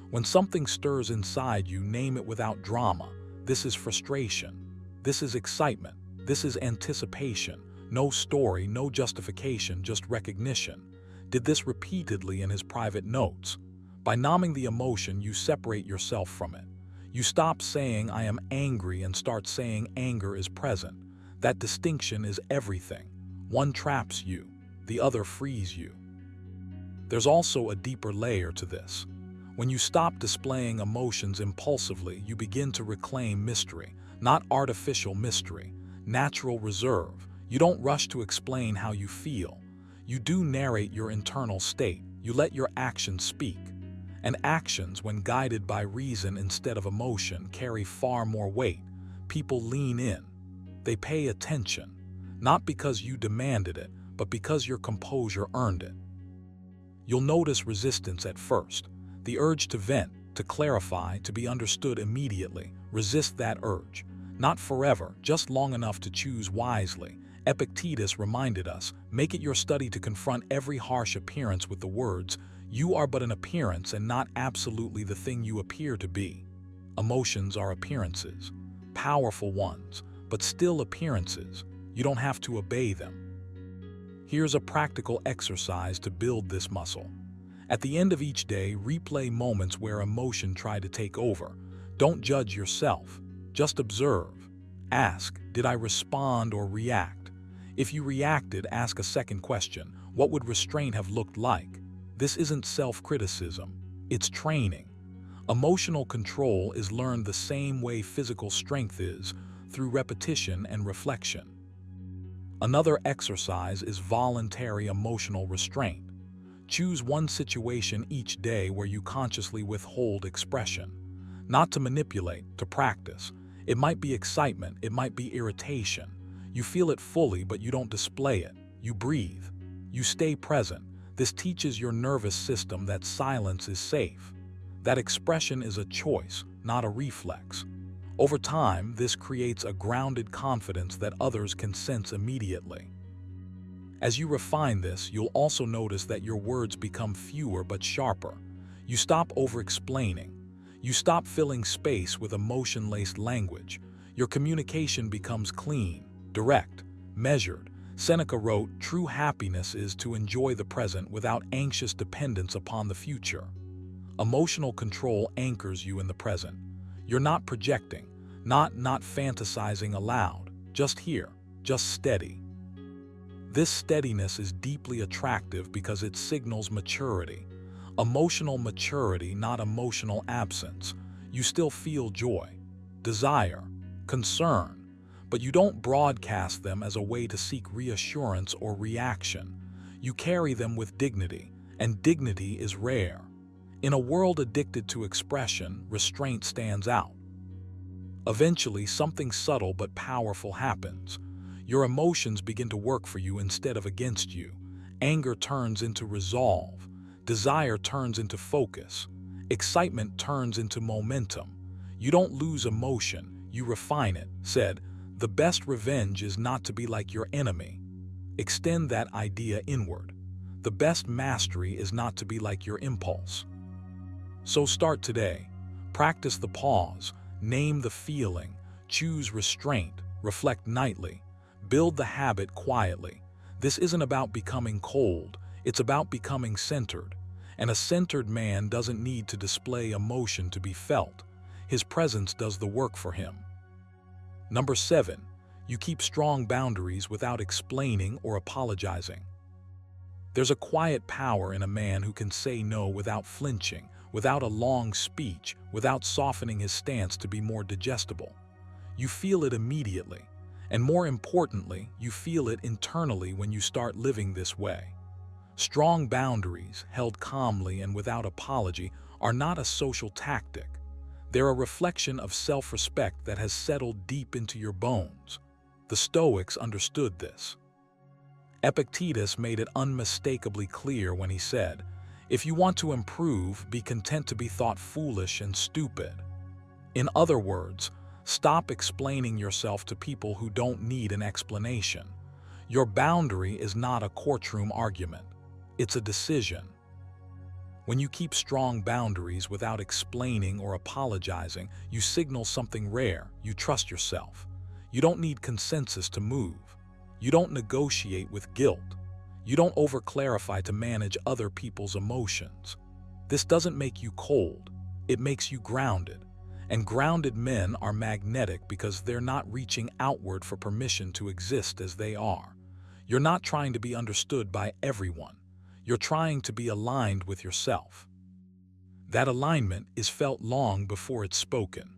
When something stirs inside you, name it without drama. This is frustration. This is excitement. This is anticipation. No story, no justification, just recognition. Did this repeatedly in his private notes. By numbing the emotion, you separate yourself from it. You stop saying, "I am angry," and start saying, "Anger is present." That distinction is everything. One traps you, the other frees you. There's also a deeper layer to this. When you stop displaying emotions impulsively, you begin to reclaim mystery, not artificial mystery, natural reserve. You don't rush to explain how you feel. You do narrate your internal state. You let your actions speak. And actions, when guided by reason instead of emotion, carry far more weight. People lean in. They pay attention, not because you demanded it, but because your composure earned it. You'll notice resistance at first. The urge to vent, to clarify, to be understood immediately. Resist that urge. Not forever, just long enough to choose wisely. Epictetus reminded us, make it your study to confront every harsh appearance with the words, "You are but an appearance and not absolutely the thing you appear to be." Emotions are appearances, powerful ones, but still appearances. You don't have to obey them. Here's a practical exercise to build this muscle. At the end of each day, replay moments where emotion tried to take over. Don't judge yourself. Just observe. Ask, did I respond or react? If you reacted, ask a second question. What would restraint have looked like? This isn't self-criticism. It's training. Emotional control is learned the same way physical strength is, through repetition and reflection. Another exercise is voluntary emotional restraint. Choose one situation each day where you consciously withhold expression. Not to manipulate, to practice. It might be excitement, it might be irritation. You feel it fully, but you don't display it. You breathe. You stay present. This teaches your nervous system that silence is safe. That expression is a choice, not a reflex. Over time, this creates a grounded confidence that others can sense immediately. As you refine this, you'll also notice that your words become fewer but sharper. You stop over-explaining. You stop filling space with emotion-laced language. Your communication becomes clean, direct, measured. Seneca wrote, "True happiness is to enjoy the present without anxious dependence upon the future." Emotional control anchors you in the present. You're not projecting, not fantasizing aloud, just here, just steady. This steadiness is deeply attractive because it signals maturity. Emotional maturity, not emotional absence. You still feel joy, desire, concern, but you don't broadcast them as a way to seek reassurance or reaction. You carry them with dignity, and dignity is rare. In a world addicted to expression, restraint stands out. Eventually, something subtle but powerful happens. Your emotions begin to work for you instead of against you. Anger turns into resolve. Desire turns into focus. Excitement turns into momentum. You don't lose emotion, you refine it. Said, the best revenge is not to be like your enemy. Extend that idea inward. The best mastery is not to be like your impulse. So start today. Practice the pause. Name the feeling. Choose restraint. Reflect nightly. Build the habit quietly. This isn't about becoming cold. It's about becoming centered. And a centered man doesn't need to display emotion to be felt. His presence does the work for him. Number 7. You keep strong boundaries without explaining or apologizing. There's a quiet power in a man who can say no without flinching, without a long speech, without softening his stance to be more digestible. You feel it immediately, and more importantly, you feel it internally when you start living this way. Strong boundaries, held calmly and without apology, are not a social tactic. They're a reflection of self-respect that has settled deep into your bones. The Stoics understood this. Epictetus made it unmistakably clear when he said, "If you want to improve, be content to be thought foolish and stupid." In other words, stop explaining yourself to people who don't need an explanation. Your boundary is not a courtroom argument. It's a decision. When you keep strong boundaries without explaining or apologizing, you signal something rare. You trust yourself. You don't need consensus to move. You don't negotiate with guilt. You don't over-clarify to manage other people's emotions. This doesn't make you cold. It makes you grounded. And grounded men are magnetic because they're not reaching outward for permission to exist as they are. You're not trying to be understood by everyone. You're trying to be aligned with yourself. That alignment is felt long before it's spoken.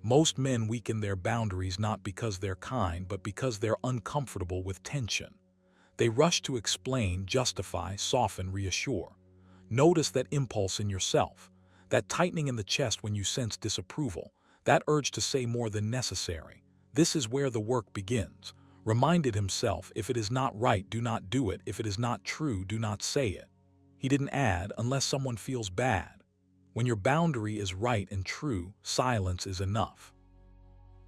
Most men weaken their boundaries not because they're kind, but because they're uncomfortable with tension. They rush to explain, justify, soften, reassure. Notice that impulse in yourself, that tightening in the chest when you sense disapproval, that urge to say more than necessary. This is where the work begins. Reminded himself, if it is not right, do not do it. If it is not true, do not say it. He didn't add, unless someone feels bad. When your boundary is right and true, silence is enough.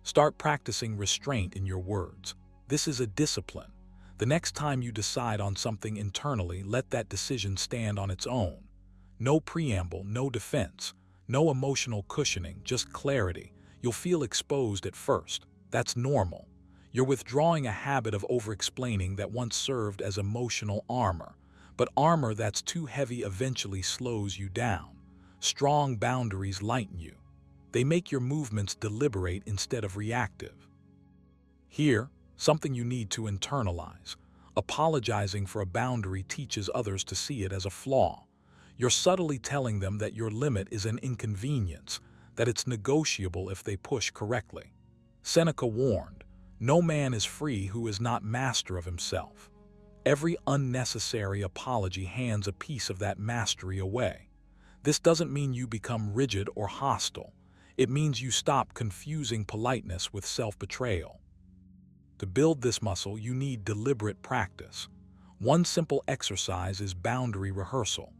Start practicing restraint in your words. This is a discipline. The next time you decide on something internally, let that decision stand on its own. No preamble, no defense, no emotional cushioning, just clarity. You'll feel exposed at first. That's normal. You're withdrawing a habit of over-explaining that once served as emotional armor. But armor that's too heavy eventually slows you down. Strong boundaries lighten you. They make your movements deliberate instead of reactive. Here, something you need to internalize. Apologizing for a boundary teaches others to see it as a flaw. You're subtly telling them that your limit is an inconvenience, that it's negotiable if they push correctly. Seneca warned, "No man is free who is not master of himself." Every unnecessary apology hands a piece of that mastery away. This doesn't mean you become rigid or hostile. It means you stop confusing politeness with self-betrayal. To build this muscle, you need deliberate practice. One simple exercise is boundary rehearsal.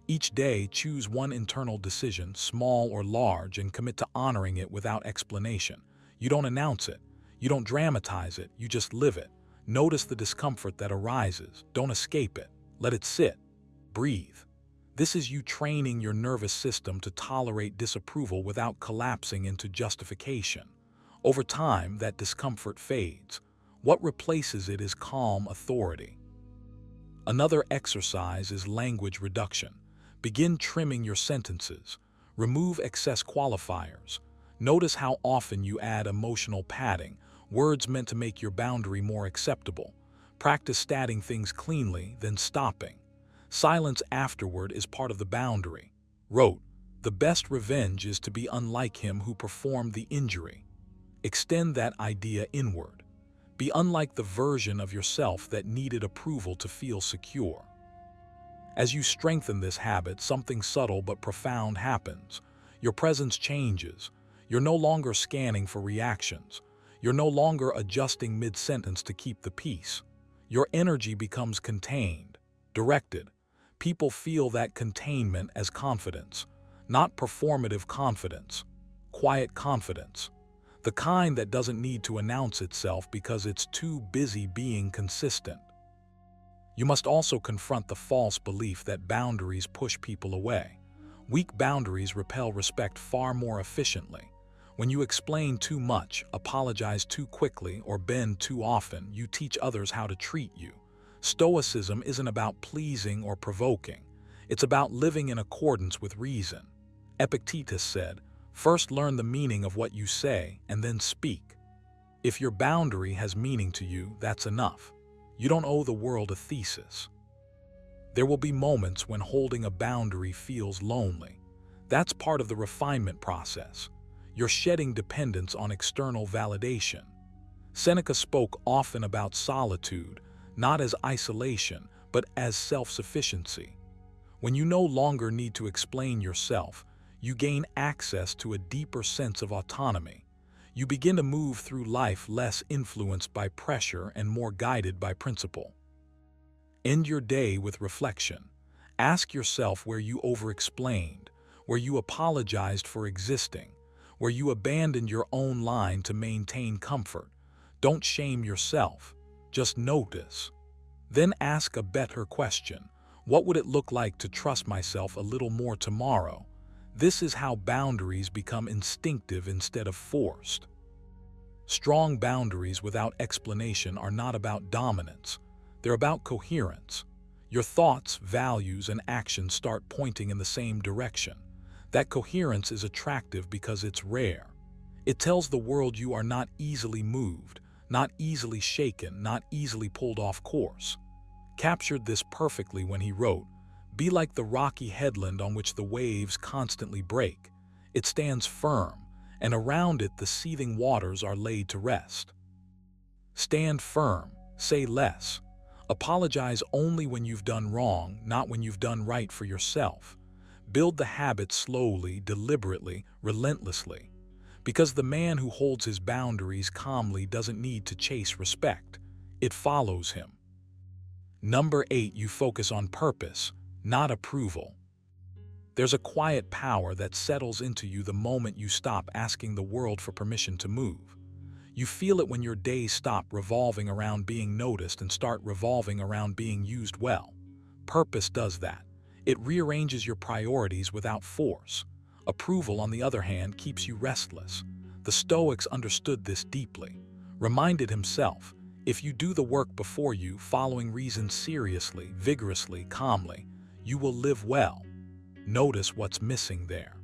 Each day, choose one internal decision, small or large, and commit to honoring it without explanation. You don't announce it. You don't dramatize it. You just live it. Notice the discomfort that arises. Don't escape it. Let it sit. Breathe. This is you training your nervous system to tolerate disapproval without collapsing into justification. Over time, that discomfort fades. What replaces it is calm authority. Another exercise is language reduction. Begin trimming your sentences. Remove excess qualifiers. Notice how often you add emotional padding, words meant to make your boundary more acceptable. Practice stating things cleanly, then stopping. Silence afterward is part of the boundary. Wrote, "The best revenge is to be unlike him who performed the injury." Extend that idea inward. Be unlike the version of yourself that needed approval to feel secure. As you strengthen this habit, something subtle but profound happens. Your presence changes. You're no longer scanning for reactions. You're no longer adjusting mid-sentence to keep the peace. Your energy becomes contained, directed. People feel that containment as confidence, not performative confidence, quiet confidence. The kind that doesn't need to announce itself because it's too busy being consistent. You must also confront the false belief that boundaries push people away. Weak boundaries repel respect far more efficiently. When you explain too much, apologize too quickly, or bend too often, you teach others how to treat you. Stoicism isn't about pleasing or provoking. It's about living in accordance with reason. Epictetus said, "First learn the meaning of what you say and then speak." If your boundary has meaning to you, that's enough. You don't owe the world a thesis. There will be moments when holding a boundary feels lonely. That's part of the refinement process. You're shedding dependence on external validation. Seneca spoke often about solitude, not as isolation, but as self-sufficiency. When you no longer need to explain yourself, you gain access to a deeper sense of autonomy. You begin to move through life less influenced by pressure and more guided by principle. End your day with reflection. Ask yourself where you over-explained, where you apologized for existing, where you abandoned your own line to maintain comfort. Don't shame yourself, just notice. Then ask a better question. What would it look like to trust myself a little more tomorrow? This is how boundaries become instinctive instead of forced. Strong boundaries without explanation are not about dominance. They're about coherence. Your thoughts, values, and actions start pointing in the same direction. That coherence is attractive because it's rare. It tells the world you are not easily moved, not easily shaken, not easily pulled off course. Captured this perfectly when he wrote, "Be like the rocky headland on which the waves constantly break. It stands firm, and around it the seething waters are laid to rest." Stand firm, say less. Apologize only when you've done wrong, not when you've done right for yourself. Build the habit slowly, deliberately, relentlessly. Because the man who holds his boundaries calmly doesn't need to chase respect. It follows him. Number 8, you focus on purpose, not approval. There's a quiet power that settles into you the moment you stop asking the world for permission to move. You feel it when your days stop revolving around being noticed and start revolving around being used well. Purpose does that. It rearranges your priorities without force. Approval, on the other hand, keeps you restless. The Stoics understood this deeply. Reminded himself, if you do the work before you, following reason seriously, vigorously, calmly, you will live well. Notice what's missing there.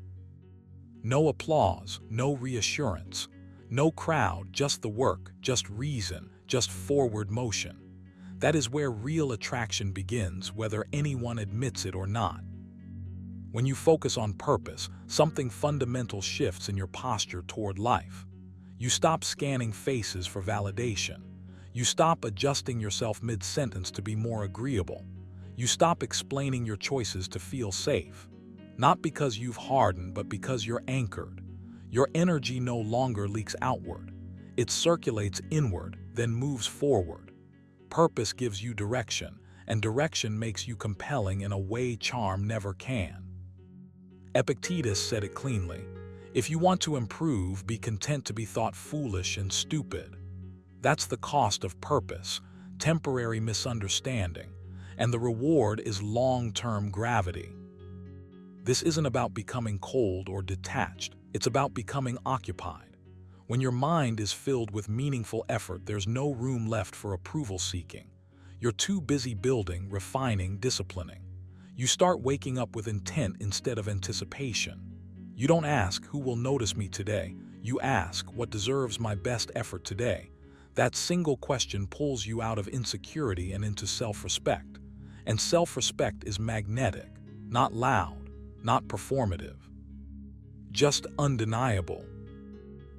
No applause, no reassurance, no crowd, just the work, just reason, just forward motion. That is where real attraction begins, whether anyone admits it or not. When you focus on purpose, something fundamental shifts in your posture toward life. You stop scanning faces for validation. You stop adjusting yourself mid-sentence to be more agreeable. You stop explaining your choices to feel safe. Not because you've hardened, but because you're anchored. Your energy no longer leaks outward. It circulates inward, then moves forward. Purpose gives you direction, and direction makes you compelling in a way charm never can. Epictetus said it cleanly. If you want to improve, be content to be thought foolish and stupid. That's the cost of purpose, temporary misunderstanding, and the reward is long-term gravity. This isn't about becoming cold or detached. It's about becoming occupied. When your mind is filled with meaningful effort, there's no room left for approval seeking. You're too busy building, refining, disciplining. You start waking up with intent instead of anticipation. You don't ask, who will notice me today? You ask, what deserves my best effort today? That single question pulls you out of insecurity and into self-respect. And self-respect is magnetic, not loud, not performative, just undeniable.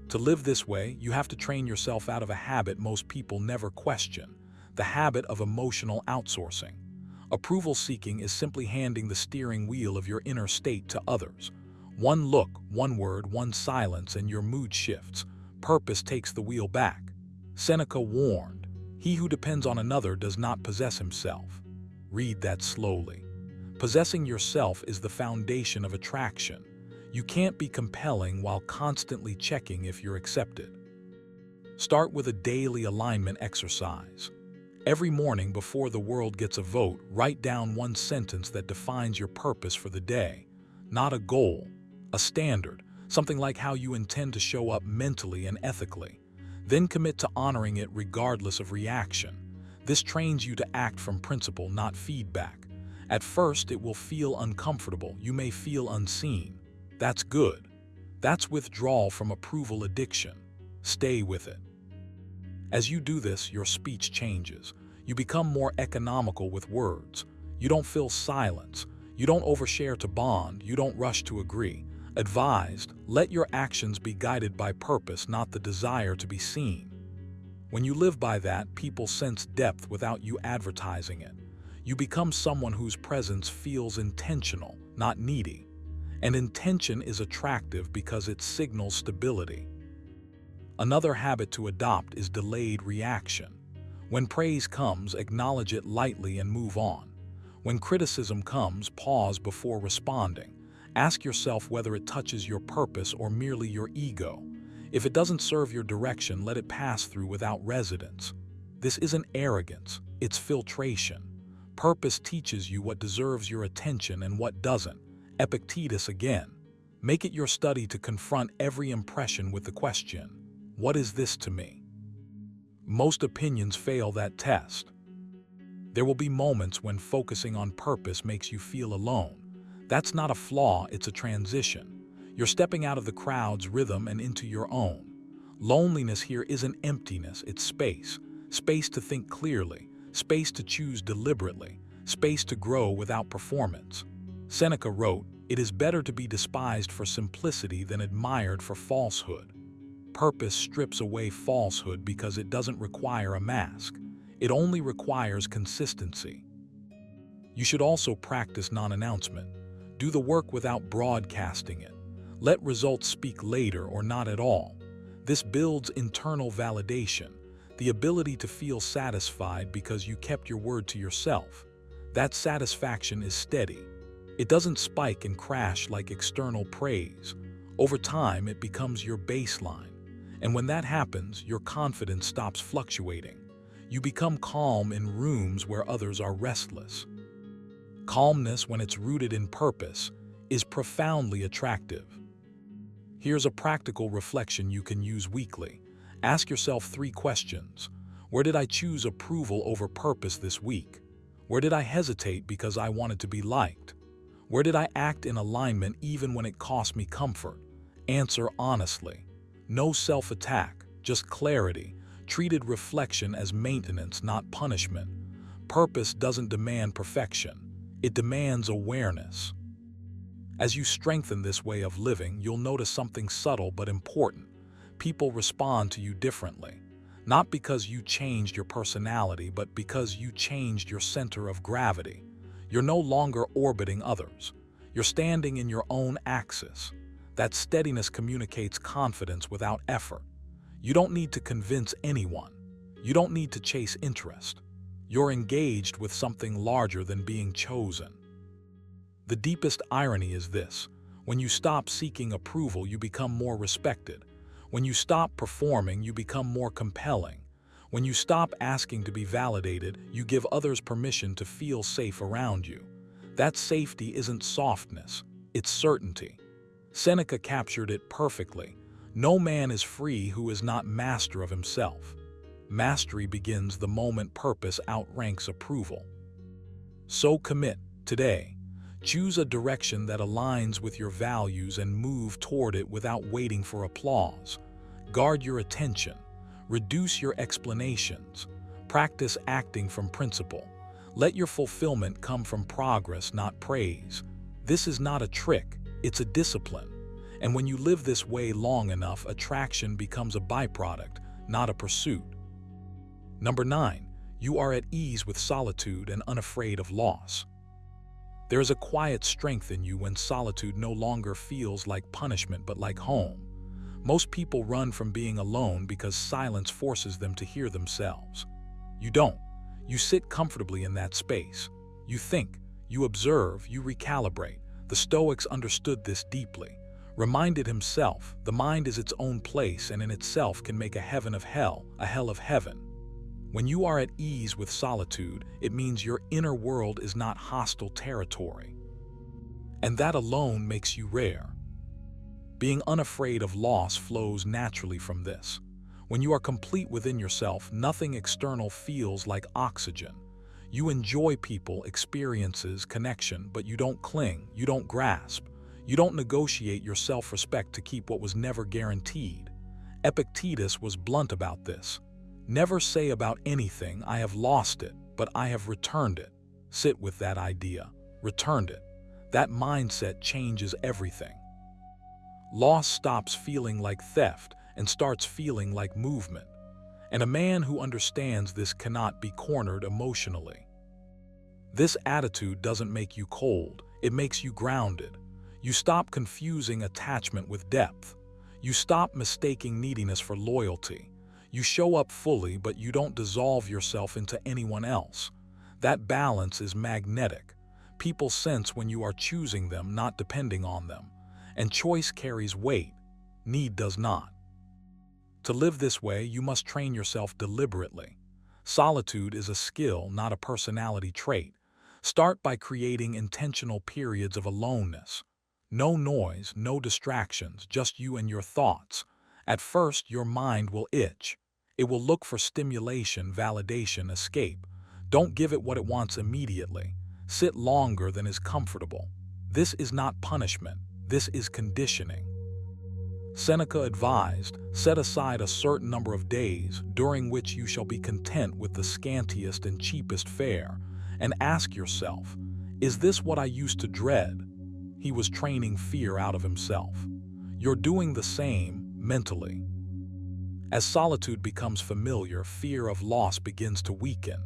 To live this way, you have to train yourself out of a habit most people never question, the habit of emotional outsourcing. Approval seeking is simply handing the steering wheel of your inner state to others. One look, one word, one silence, and your mood shifts. Purpose takes the wheel back. Seneca warned, "He who depends on another does not possess himself." Read that slowly. Possessing yourself is the foundation of attraction. You can't be compelling while constantly checking if you're accepted. Start with a daily alignment exercise. Every morning before the world gets a vote, write down one sentence that defines your purpose for the day. Not a goal, a standard, something like how you intend to show up mentally and ethically. Then commit to honoring it regardless of reaction. This trains you to act from principle, not feedback. At first, it will feel uncomfortable. You may feel unseen. That's good. That's withdrawal from approval addiction. Stay with it. As you do this, your speech changes. You become more economical with words. You don't fill silence. You don't overshare to bond. You don't rush to agree. Advised, let your actions be guided by purpose, not the desire to be seen. When you live by that, people sense depth without you advertising it. You become someone whose presence feels intentional, not needy. And intention is attractive because it signals stability. Another habit to adopt is delayed reaction. When praise comes, acknowledge it lightly and move on. When criticism comes, pause before responding. Ask yourself whether it touches your purpose or merely your ego. If it doesn't serve your direction, let it pass through without resistance. This isn't arrogance, it's filtration. Purpose teaches you what deserves your attention and what doesn't. Epictetus again. Make it your study to confront every impression with the question, what is this to me? Most opinions fail that test. There will be moments when focusing on purpose makes you feel alone. That's not a flaw, it's a transition. You're stepping out of the crowd's rhythm and into your own. Loneliness here isn't emptiness, it's space. Space to think clearly, space to choose deliberately, space to grow without performance. Seneca wrote, "It is better to be despised for simplicity than admired for falsehood." Purpose strips away falsehood because it doesn't require a mask. It only requires consistency. You should also practice non-announcement. Do the work without broadcasting it. Let results speak later or not at all. This builds internal validation, the ability to feel satisfied because you kept your word to yourself. That satisfaction is steady. It doesn't spike and crash like external praise. Over time, it becomes your baseline. And when that happens, your confidence stops fluctuating. You become calm in rooms where others are restless. Calmness, when it's rooted in purpose, is profoundly attractive. Here's a practical reflection you can use weekly. Ask yourself 3 questions. Where did I choose approval over purpose this week? Where did I hesitate because I wanted to be liked? Where did I act in alignment even when it cost me comfort? Answer honestly. No self-attack, just clarity. Treated reflection as maintenance, not punishment. Purpose doesn't demand perfection. It demands awareness. As you strengthen this way of living, you'll notice something subtle but important. People respond to you differently. Not because you changed your personality, but because you changed your center of gravity. You're no longer orbiting others. You're standing in your own axis. That steadiness communicates confidence without effort. You don't need to convince anyone. You don't need to chase interest. You're engaged with something larger than being chosen. The deepest irony is this: when you stop seeking approval, you become more respected. When you stop performing, you become more compelling. When you stop asking to be validated, you give others permission to feel safe around you. That safety isn't softness, it's certainty. Seneca captured it perfectly. No man is free who is not master of himself. Mastery begins the moment purpose outranks approval. So commit today. Choose a direction that aligns with your values and move toward it without waiting for applause. Guard your attention. Reduce your explanations. Practice acting from principle. Let your fulfillment come from progress, not praise. This is not a trick, it's a discipline. And when you live this way long enough, attraction becomes a byproduct, not a pursuit. Number 9, you are at ease with solitude and unafraid of loss. There is a quiet strength in you when solitude no longer feels like punishment but like home. Most people run from being alone because silence forces them to hear themselves. You don't. You sit comfortably in that space. You think, you observe, you recalibrate. The Stoics understood this deeply. Reminded himself, the mind is its own place and in itself can make a heaven of hell, a hell of heaven. When you are at ease with solitude, it means your inner world is not hostile territory. And that alone makes you rare. Being unafraid of loss flows naturally from this. When you are complete within yourself, nothing external feels like oxygen. You enjoy people, experiences, connection, but you don't cling, you don't grasp. You don't negotiate your self-respect to keep what was never guaranteed. Epictetus was blunt about this. Never say about anything, "I have lost it, but I have returned it." Sit with that idea. Returned it. That mindset changes everything. Loss stops feeling like theft and starts feeling like movement. And a man who understands this cannot be cornered emotionally. This attitude doesn't make you cold, it makes you grounded. You stop confusing attachment with depth. You stop mistaking neediness for loyalty. You show up fully, but you don't dissolve yourself into anyone else. That balance is magnetic. People sense when you are choosing them, not depending on them. And choice carries weight, need does not. To live this way, you must train yourself deliberately. Solitude is a skill, not a personality trait. Start by creating intentional periods of aloneness. No noise, no distractions, just you and your thoughts. At first, your mind will itch. It will look for stimulation, validation, escape. Don't give it what it wants immediately. Sit longer than is comfortable. This is not punishment. This is conditioning. Seneca advised, set aside a certain number of days during which you shall be content with the scantiest and cheapest fare, and ask yourself, is this what I used to dread? He was training fear out of himself. You're doing the same mentally. As solitude becomes familiar, fear of loss begins to weaken.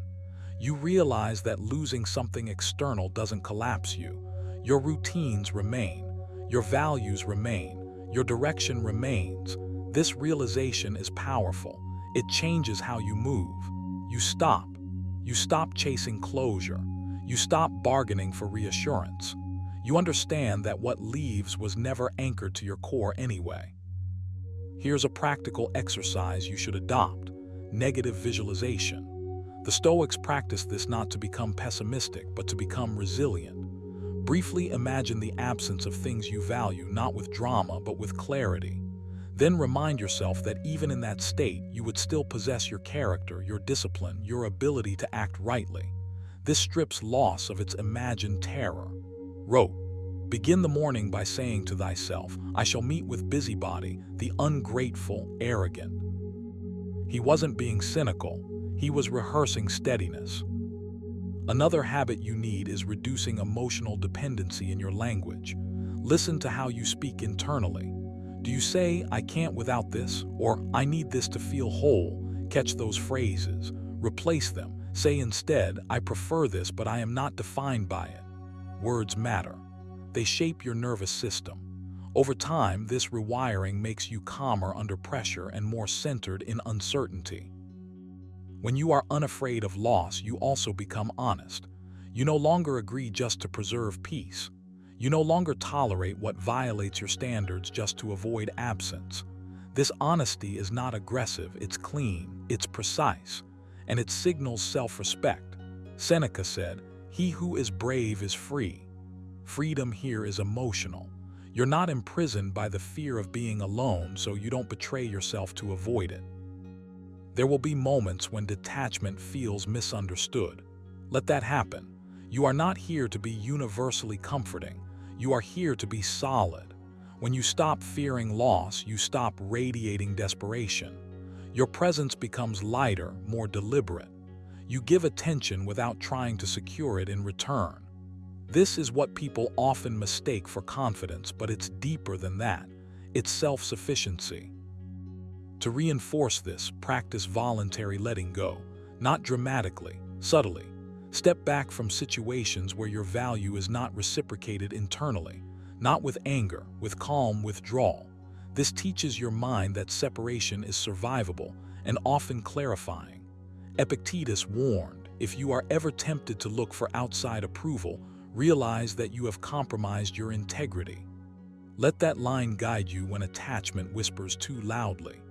You realize that losing something external doesn't collapse you. Your routines remain. Your values remain. Your direction remains. This realization is powerful. It changes how you move. You stop. You stop chasing closure. You stop bargaining for reassurance. You understand that what leaves was never anchored to your core anyway. Here's a practical exercise you should adopt: negative visualization. The Stoics practiced this not to become pessimistic, but to become resilient. Briefly imagine the absence of things you value, not with drama, but with clarity. Then remind yourself that even in that state, you would still possess your character, your discipline, your ability to act rightly. This strips loss of its imagined terror. Wrote, begin the morning by saying to thyself, I shall meet with busybody, the ungrateful, arrogant. He wasn't being cynical, he was rehearsing steadiness. Another habit you need is reducing emotional dependency in your language. Listen to how you speak internally. Do you say, I can't without this, or I need this to feel whole? Catch those phrases. Replace them. Say instead, I prefer this, but I am not defined by it. Words matter. They shape your nervous system. Over time, this rewiring makes you calmer under pressure and more centered in uncertainty. When you are unafraid of loss, you also become honest. You no longer agree just to preserve peace. You no longer tolerate what violates your standards just to avoid absence. This honesty is not aggressive, it's clean, it's precise, and it signals self-respect. Seneca said, he who is brave is free. Freedom here is emotional. You're not imprisoned by the fear of being alone, so you don't betray yourself to avoid it. There will be moments when detachment feels misunderstood. Let that happen. You are not here to be universally comforting. You are here to be solid. When you stop fearing loss, you stop radiating desperation. Your presence becomes lighter, more deliberate. You give attention without trying to secure it in return. This is what people often mistake for confidence, but it's deeper than that. It's self-sufficiency. To reinforce this, practice voluntary letting go, not dramatically, subtly. Step back from situations where your value is not reciprocated internally, not with anger, with calm withdrawal. This teaches your mind that separation is survivable and often clarifying. Epictetus warned, if you are ever tempted to look for outside approval, realize that you have compromised your integrity. Let that line guide you when attachment whispers too loudly.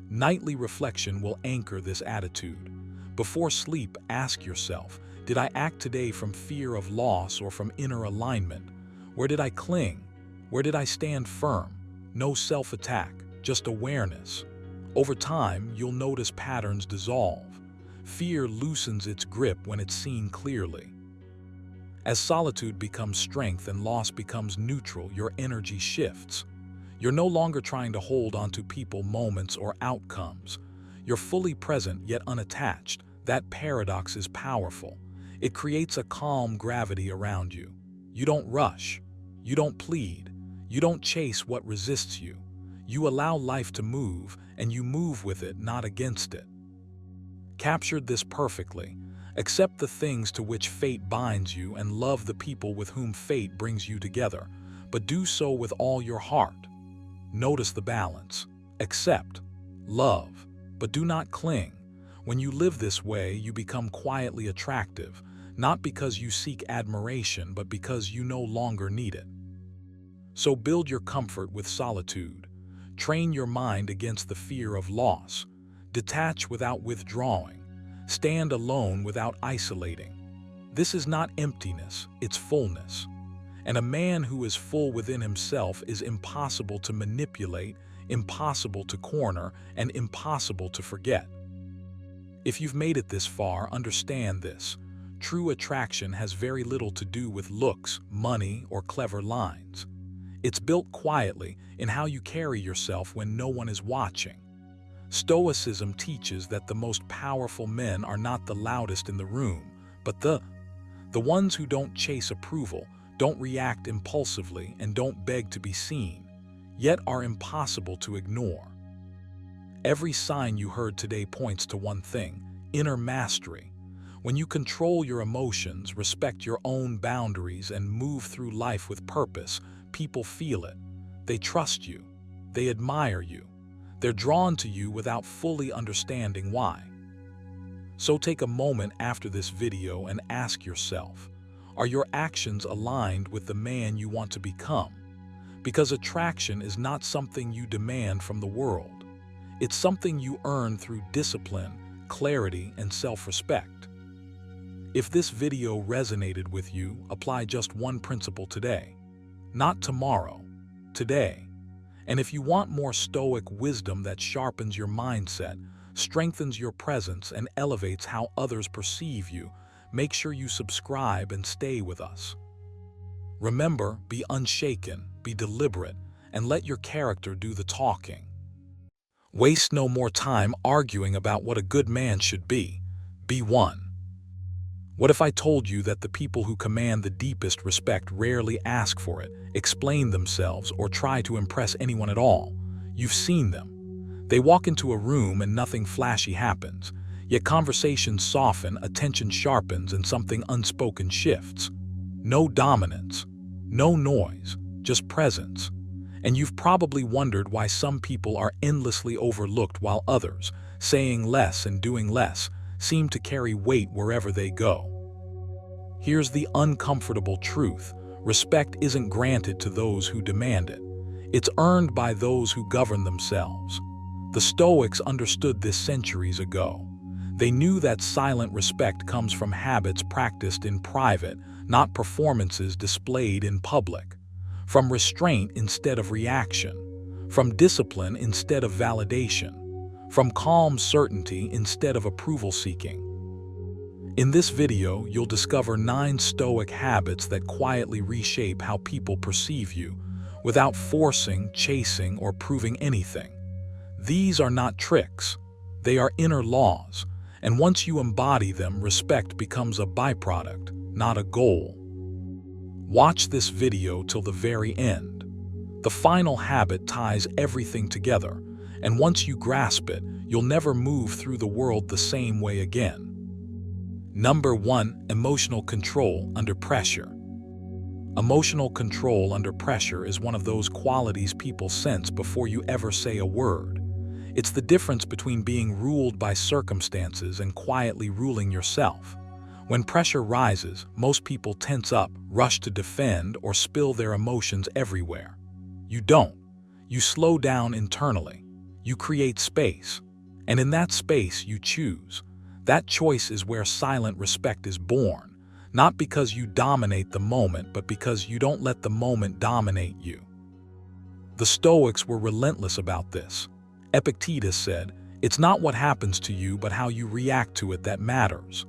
Nightly reflection will anchor this attitude. Before sleep, ask yourself, did I act today from fear of loss or from inner alignment? Where did I cling? Where did I stand firm? No self-attack, just awareness. Over time, you'll notice patterns dissolve. Fear loosens its grip when it's seen clearly. As solitude becomes strength and loss becomes neutral, your energy shifts. You're no longer trying to hold onto people, moments, or outcomes. You're fully present yet unattached. That paradox is powerful. It creates a calm gravity around you. You don't rush. You don't plead. You don't chase what resists you. You allow life to move, and you move with it, not against it. Captured this perfectly. Accept the things to which fate binds you and love the people with whom fate brings you together, but do so with all your heart. Notice the balance. Accept, love, but do not cling. When you live this way, you become quietly attractive, not because you seek admiration, but because you no longer need it. So build your comfort with solitude. Train your mind against the fear of loss. Detach without withdrawing. Stand alone without isolating. This is not emptiness, it's fullness. And a man who is full within himself is impossible to manipulate, impossible to corner, and impossible to forget. If you've made it this far, understand this. True attraction has very little to do with looks, money, or clever lines. It's built quietly in how you carry yourself when no one is watching. Stoicism teaches that the most powerful men are not the loudest in the room, but the ones who don't chase approval, don't react impulsively, and don't beg to be seen, yet are impossible to ignore. Every sign you heard today points to one thing: inner mastery. When you control your emotions, respect your own boundaries, and move through life with purpose, people feel it. They trust you. They admire you. They're drawn to you without fully understanding why. So take a moment after this video and ask yourself, are your actions aligned with the man you want to become? Because attraction is not something you demand from the world. It's something you earn through discipline, clarity, and self-respect. If this video resonated with you, apply just one principle today. Not tomorrow, today. And if you want more Stoic wisdom that sharpens your mindset, strengthens your presence, and elevates how others perceive you, make sure you subscribe and stay with us. Remember, be unshaken, be deliberate, and let your character do the talking. Waste no more time arguing about what a good man should be. Be one. What if I told you that the people who command the deepest respect rarely ask for it, explain themselves, or try to impress anyone at all? You've seen them. They walk into a room and nothing flashy happens, yet conversations soften, attention sharpens, and something unspoken shifts. No dominance, no noise, just presence. And you've probably wondered why some people are endlessly overlooked while others, saying less and doing less, seem to carry weight wherever they go. Here's the uncomfortable truth: respect isn't granted to those who demand it. It's earned by those who govern themselves. The Stoics understood this centuries ago. They knew that silent respect comes from habits practiced in private, not performances displayed in public. From restraint instead of reaction. From discipline instead of validation. From calm certainty instead of approval-seeking. In this video, you'll discover 9 Stoic habits that quietly reshape how people perceive you, without forcing, chasing, or proving anything. These are not tricks. They are inner laws, and once you embody them, respect becomes a byproduct, not a goal. Watch this video till the very end. The final habit ties everything together, and once you grasp it, you'll never move through the world the same way again. Number 1. Emotional control under pressure. Emotional control under pressure is one of those qualities people sense before you ever say a word. It's the difference between being ruled by circumstances and quietly ruling yourself. When pressure rises, most people tense up, rush to defend, or spill their emotions everywhere. You don't. You slow down internally. You create space. And in that space, you choose. That choice is where silent respect is born, not because you dominate the moment, but because you don't let the moment dominate you. The Stoics were relentless about this. Epictetus said, "It's not what happens to you, but how you react to it that matters."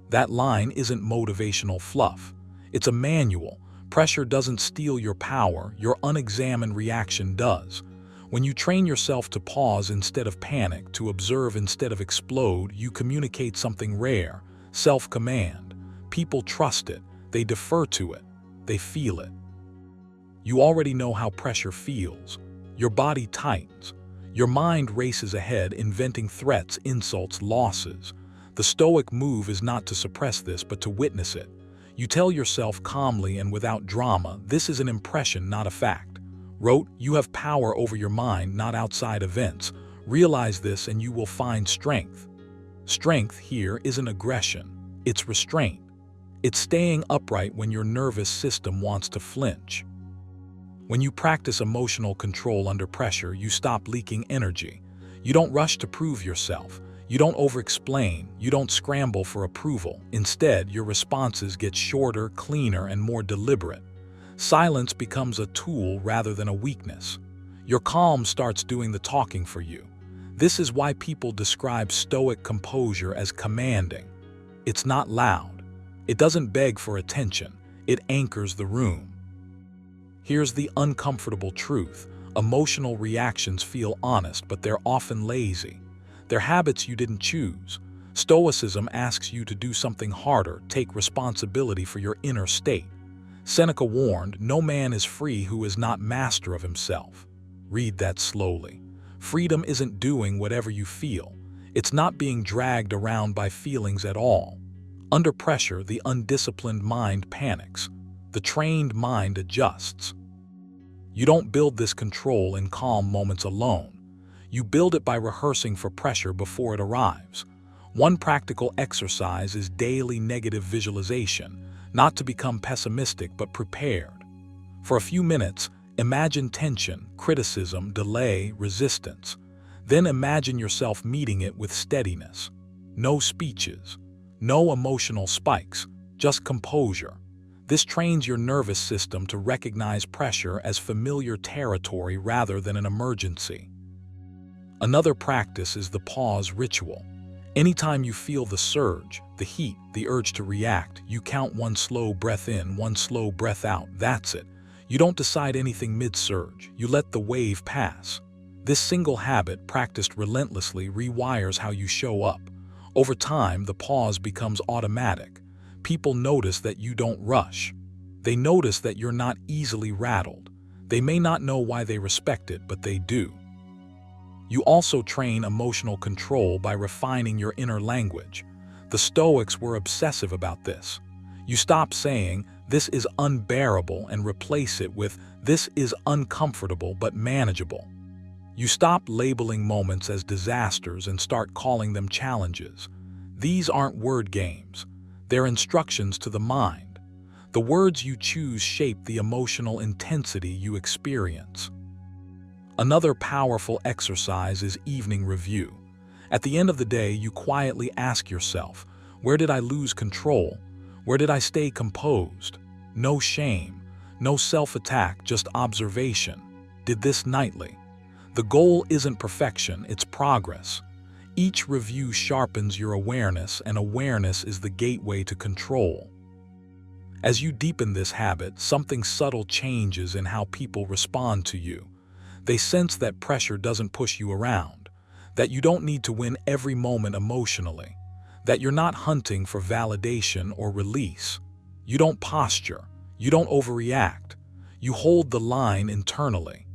That line isn't motivational fluff. It's a manual. Pressure doesn't steal your power, your unexamined reaction does. When you train yourself to pause instead of panic, to observe instead of explode, you communicate something rare: self-command. People trust it, they defer to it, they feel it. You already know how pressure feels. Your body tightens. Your mind races ahead, inventing threats, insults, losses. The Stoic move is not to suppress this, but to witness it. You tell yourself calmly and without drama, "This is an impression, not a fact." Wrote, "You have power over your mind, not outside events. Realize this and you will find strength." Strength here isn't aggression, it's restraint. It's staying upright when your nervous system wants to flinch. When you practice emotional control under pressure, you stop leaking energy. You don't rush to prove yourself. You don't over-explain. You don't scramble for approval. Instead, your responses get shorter, cleaner, and more deliberate. Silence becomes a tool rather than a weakness. Your calm starts doing the talking for you. This is why people describe Stoic composure as commanding. It's not loud. It doesn't beg for attention. It anchors the room. Here's the uncomfortable truth. Emotional reactions feel honest, but they're often lazy. They're habits you didn't choose. Stoicism asks you to do something harder, take responsibility for your inner state. Seneca warned, "No man is free who is not master of himself." Read that slowly. Freedom isn't doing whatever you feel. It's not being dragged around by feelings at all. Under pressure, the undisciplined mind panics. The trained mind adjusts. You don't build this control in calm moments alone. You build it by rehearsing for pressure before it arrives. One practical exercise is daily negative visualization, not to become pessimistic but prepared. For a few minutes, imagine tension, criticism, delay, resistance. Then imagine yourself meeting it with steadiness. No speeches, no emotional spikes, just composure. This trains your nervous system to recognize pressure as familiar territory rather than an emergency. Another practice is the pause ritual. Anytime you feel the surge, the heat, the urge to react, you count one slow breath in, one slow breath out. That's it. You don't decide anything mid-surge. You let the wave pass. This single habit, practiced relentlessly, rewires how you show up. Over time, the pause becomes automatic. People notice that you don't rush. They notice that you're not easily rattled. They may not know why they respect it, but they do. You also train emotional control by refining your inner language. The Stoics were obsessive about this. You stop saying, "This is unbearable," and replace it with, "This is uncomfortable but manageable." You stop labeling moments as disasters and start calling them challenges. These aren't word games. They're instructions to the mind. The words you choose shape the emotional intensity you experience. Another powerful exercise is evening review. At the end of the day, you quietly ask yourself, where did I lose control? Where did I stay composed? No shame, no self-attack, just observation. Did this nightly. The goal isn't perfection, it's progress. Each review sharpens your awareness, and awareness is the gateway to control. As you deepen this habit, something subtle changes in how people respond to you. They sense that pressure doesn't push you around, that you don't need to win every moment emotionally, that you're not hunting for validation or release. You don't posture, you don't overreact, you hold the line internally.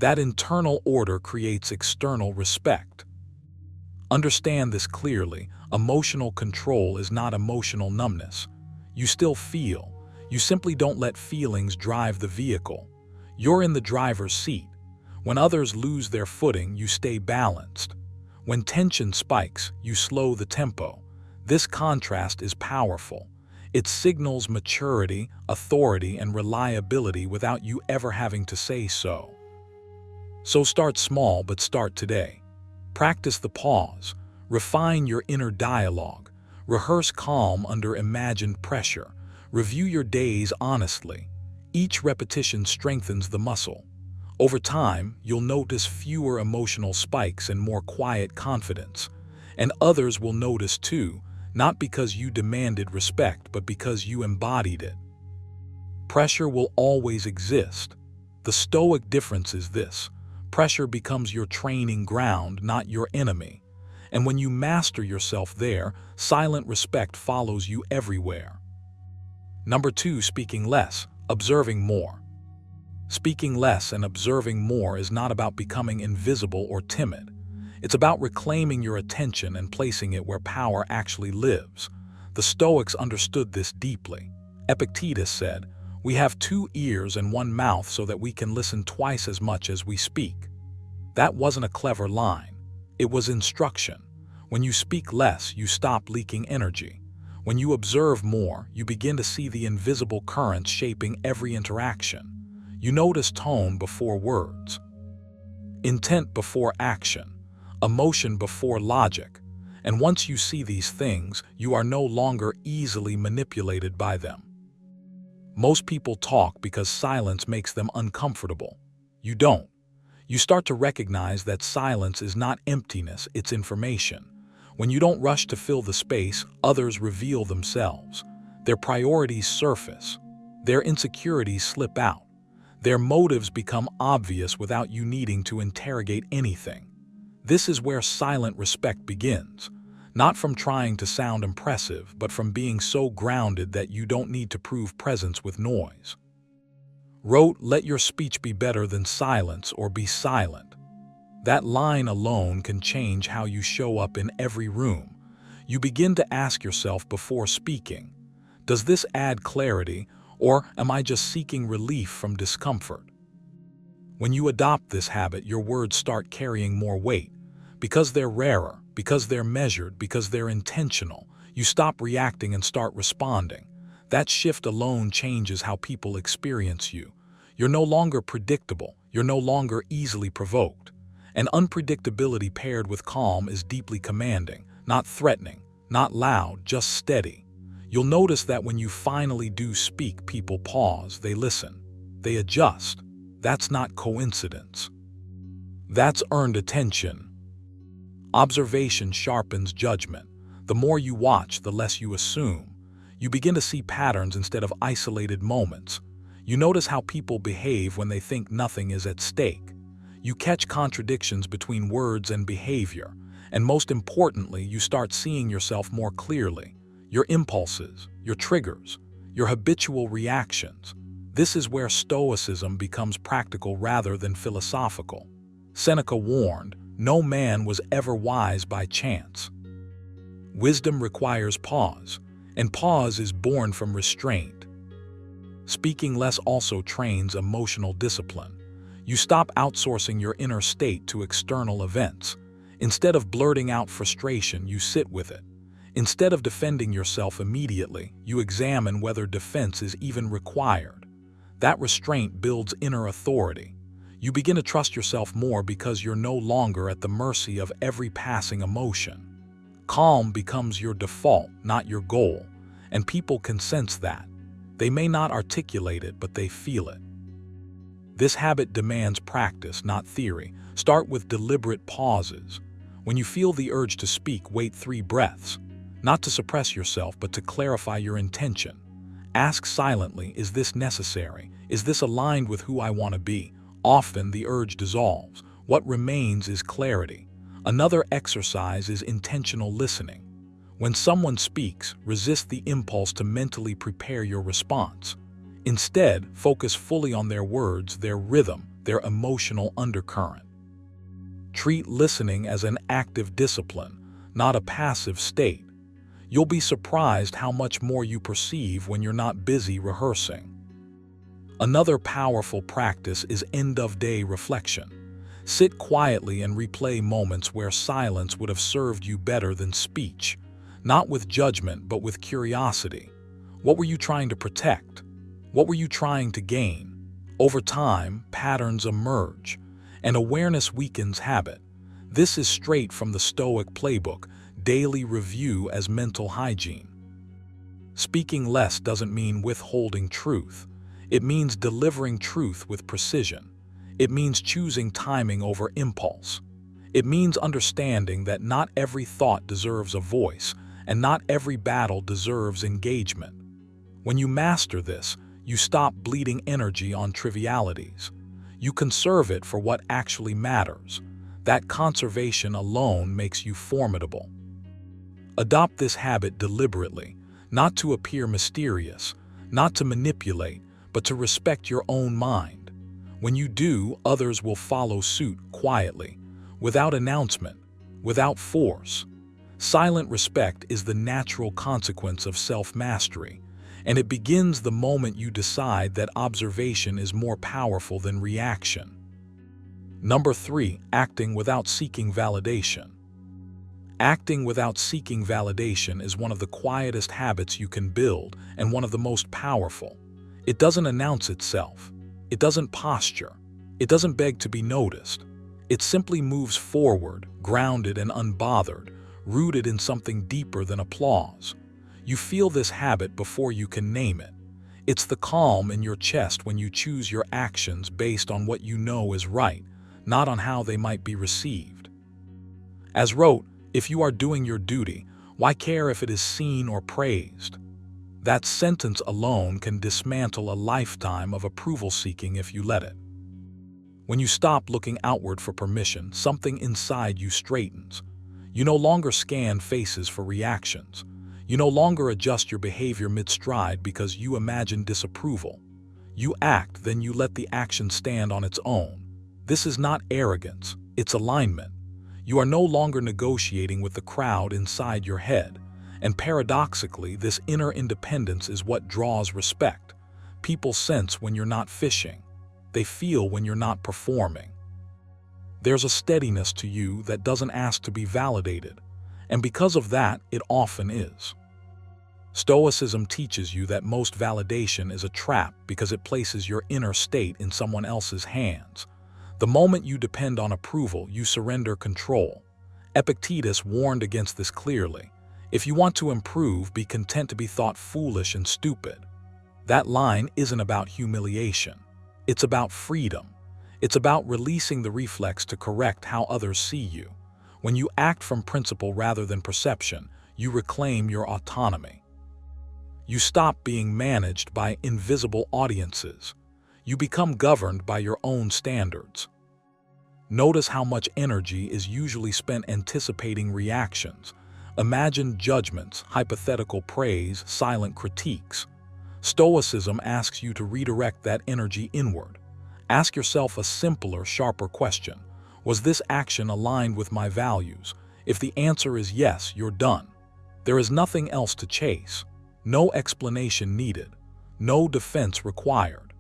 That internal order creates external respect. Understand this clearly. Emotional control is not emotional numbness. You still feel. You simply don't let feelings drive the vehicle. You're in the driver's seat. When others lose their footing, you stay balanced. When tension spikes, you slow the tempo. This contrast is powerful. It signals maturity, authority, and reliability without you ever having to say so. So start small, but start today. Practice the pause. Refine your inner dialogue. Rehearse calm under imagined pressure. Review your days honestly. Each repetition strengthens the muscle. Over time, you'll notice fewer emotional spikes and more quiet confidence. And others will notice too, not because you demanded respect, but because you embodied it. Pressure will always exist. The Stoic difference is this: Pressure becomes your training ground, not your enemy. And when you master yourself there, silent respect follows you everywhere. Number 2, speaking less, observing more. Speaking less and observing more is not about becoming invisible or timid. It's about reclaiming your attention and placing it where power actually lives. The Stoics understood this deeply. Epictetus said, "We have 2 ears and 1 mouth so that we can listen twice as much as we speak." That wasn't a clever line. It was instruction. When you speak less, you stop leaking energy. When you observe more, you begin to see the invisible currents shaping every interaction. You notice tone before words, intent before action, emotion before logic. And once you see these things, you are no longer easily manipulated by them. Most people talk because silence makes them uncomfortable. You don't. You start to recognize that silence is not emptiness, it's information. When you don't rush to fill the space, others reveal themselves. Their priorities surface. Their insecurities slip out. Their motives become obvious without you needing to interrogate anything. This is where silent respect begins. Not from trying to sound impressive, but from being so grounded that you don't need to prove presence with noise. Wrote, "Let your speech be better than silence or be silent." That line alone can change how you show up in every room. You begin to ask yourself before speaking, does this add clarity, or am I just seeking relief from discomfort? When you adopt this habit, your words start carrying more weight. Because they're rarer, because they're measured, because they're intentional, you stop reacting and start responding. That shift alone changes how people experience you. You're no longer predictable. You're no longer easily provoked. And unpredictability paired with calm is deeply commanding, not threatening, not loud, just steady. You'll notice that when you finally do speak, people pause, they listen, they adjust. That's not coincidence. That's earned attention. Observation sharpens judgment. The more you watch, the less you assume. You begin to see patterns instead of isolated moments. You notice how people behave when they think nothing is at stake. You catch contradictions between words and behavior. And most importantly, you start seeing yourself more clearly. Your impulses, your triggers, your habitual reactions. This is where Stoicism becomes practical rather than philosophical. Seneca warned, "No man was ever wise by chance." Wisdom requires pause, and pause is born from restraint. Speaking less also trains emotional discipline. You stop outsourcing your inner state to external events. Instead of blurting out frustration, you sit with it. Instead of defending yourself immediately, you examine whether defense is even required. That restraint builds inner authority. You begin to trust yourself more because you're no longer at the mercy of every passing emotion. Calm becomes your default, not your goal, and people can sense that. They may not articulate it, but they feel it. This habit demands practice, not theory. Start with deliberate pauses. When you feel the urge to speak, wait 3 breaths. Not to suppress yourself, but to clarify your intention. Ask silently, is this necessary? Is this aligned with who I want to be? Often the urge dissolves. What remains is clarity. Another exercise is intentional listening. When someone speaks, resist the impulse to mentally prepare your response. Instead, focus fully on their words, their rhythm, their emotional undercurrent. Treat listening as an active discipline, not a passive state. You'll be surprised how much more you perceive when you're not busy rehearsing. Another powerful practice is end-of-day reflection. Sit quietly and replay moments where silence would have served you better than speech. Not with judgment, but with curiosity. What were you trying to protect? What were you trying to gain? Over time, patterns emerge, and awareness weakens habit. This is straight from the Stoic playbook, daily review as mental hygiene. Speaking less doesn't mean withholding truth. It means delivering truth with precision. It means choosing timing over impulse. It means understanding that not every thought deserves a voice, and not every battle deserves engagement. When you master this, you stop bleeding energy on trivialities. You conserve it for what actually matters. That conservation alone makes you formidable. Adopt this habit deliberately, not to appear mysterious, not to manipulate, but to respect your own mind. When you do, others will follow suit quietly, without announcement, without force. Silent respect is the natural consequence of self-mastery, and it begins the moment you decide that observation is more powerful than reaction. Number 3, acting without seeking validation. Acting without seeking validation is one of the quietest habits you can build and one of the most powerful. It doesn't announce itself. It doesn't posture. It doesn't beg to be noticed. It simply moves forward, grounded and unbothered, rooted in something deeper than applause. You feel this habit before you can name it. It's the calm in your chest when you choose your actions based on what you know is right, not on how they might be received. As wrote, "If you are doing your duty, why care if it is seen or praised?" That sentence alone can dismantle a lifetime of approval-seeking if you let it. When you stop looking outward for permission, something inside you straightens. You no longer scan faces for reactions. You no longer adjust your behavior mid-stride because you imagine disapproval. You act, then you let the action stand on its own. This is not arrogance, it's alignment. You are no longer negotiating with the crowd inside your head. And paradoxically, this inner independence is what draws respect. People sense when you're not fishing. They feel when you're not performing. There's a steadiness to you that doesn't ask to be validated, and because of that, it often is. Stoicism teaches you that most validation is a trap because it places your inner state in someone else's hands. The moment you depend on approval, you surrender control. Epictetus warned against this clearly. If you want to improve, be content to be thought foolish and stupid. That line isn't about humiliation. It's about freedom. It's about releasing the reflex to correct how others see you. When you act from principle rather than perception, you reclaim your autonomy. You stop being managed by invisible audiences. You become governed by your own standards. Notice how much energy is usually spent anticipating reactions. Imagine judgments, hypothetical praise, silent critiques. Stoicism asks you to redirect that energy inward. Ask yourself a simpler, sharper question. Was this action aligned with my values? If the answer is yes, you're done. There is nothing else to chase. No explanation needed. No defense required.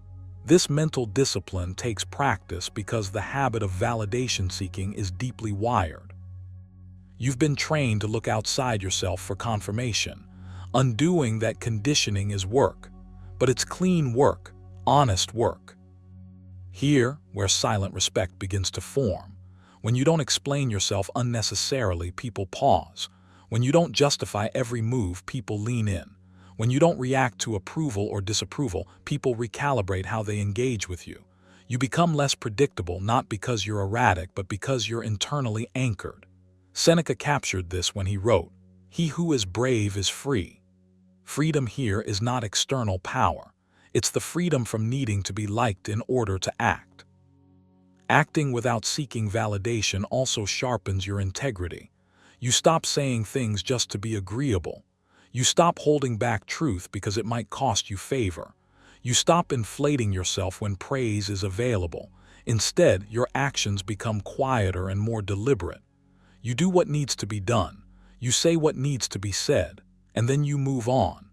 This mental discipline takes practice because the habit of validation seeking is deeply wired. You've been trained to look outside yourself for confirmation. Undoing that conditioning is work, but it's clean work, honest work. Here, where silent respect begins to form. When you don't explain yourself unnecessarily, people pause. When you don't justify every move, people lean in. When you don't react to approval or disapproval, people recalibrate how they engage with you. You become less predictable not because you're erratic, but because you're internally anchored. Seneca captured this when he wrote, "He who is brave is free." Freedom here is not external power. It's the freedom from needing to be liked in order to act. Acting without seeking validation also sharpens your integrity. You stop saying things just to be agreeable. You stop holding back truth because it might cost you favor. You stop inflating yourself when praise is available. Instead, your actions become quieter and more deliberate. You do what needs to be done. You say what needs to be said, and then you move on.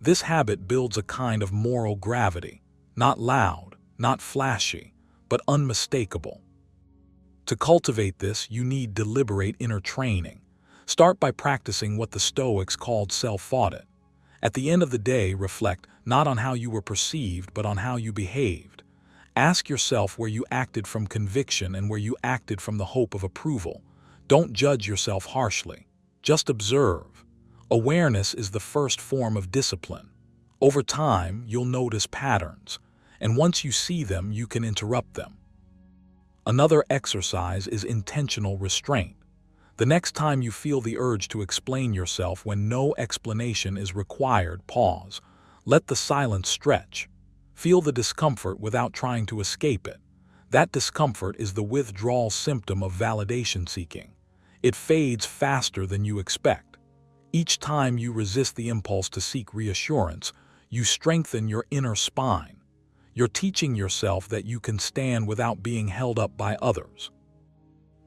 This habit builds a kind of moral gravity, not loud, not flashy, but unmistakable. To cultivate this, you need deliberate inner training. Start by practicing what the Stoics called self-audit. At the end of the day, reflect not on how you were perceived, but on how you behaved. Ask yourself where you acted from conviction and where you acted from the hope of approval. Don't judge yourself harshly. Just observe. Awareness is the first form of discipline. Over time, you'll notice patterns, and once you see them, you can interrupt them. Another exercise is intentional restraint. The next time you feel the urge to explain yourself when no explanation is required, pause. Let the silence stretch. Feel the discomfort without trying to escape it. That discomfort is the withdrawal symptom of validation seeking. It fades faster than you expect. Each time you resist the impulse to seek reassurance, you strengthen your inner spine. You're teaching yourself that you can stand without being held up by others.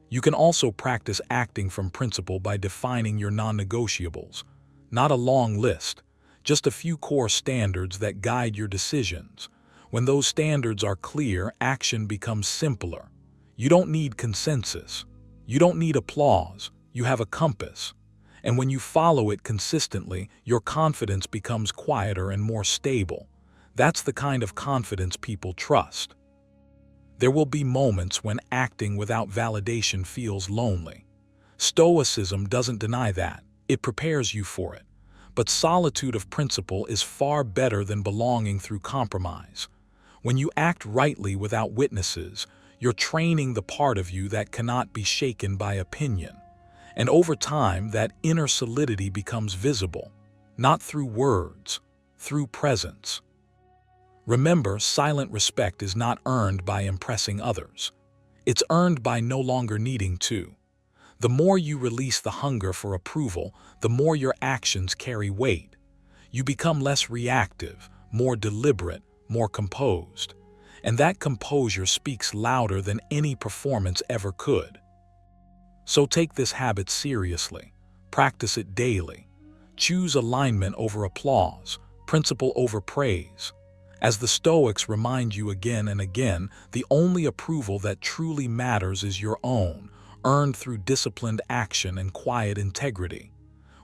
You can also practice acting from principle by defining your non-negotiables. Not a long list, just a few core standards that guide your decisions. When those standards are clear, action becomes simpler. You don't need consensus. You don't need applause. You have a compass. And when you follow it consistently, your confidence becomes quieter and more stable. That's the kind of confidence people trust. There will be moments when acting without validation feels lonely. Stoicism doesn't deny that. It prepares you for it. But solitude of principle is far better than belonging through compromise. When you act rightly without witnesses, you're training the part of you that cannot be shaken by opinion. And over time, that inner solidity becomes visible, not through words, through presence. Remember, silent respect is not earned by impressing others. It's earned by no longer needing to. The more you release the hunger for approval, the more your actions carry weight. You become less reactive, more deliberate, more composed. And that composure speaks louder than any performance ever could. So take this habit seriously. Practice it daily. Choose alignment over applause, principle over praise. As the Stoics remind you again and again, the only approval that truly matters is your own, earned through disciplined action and quiet integrity.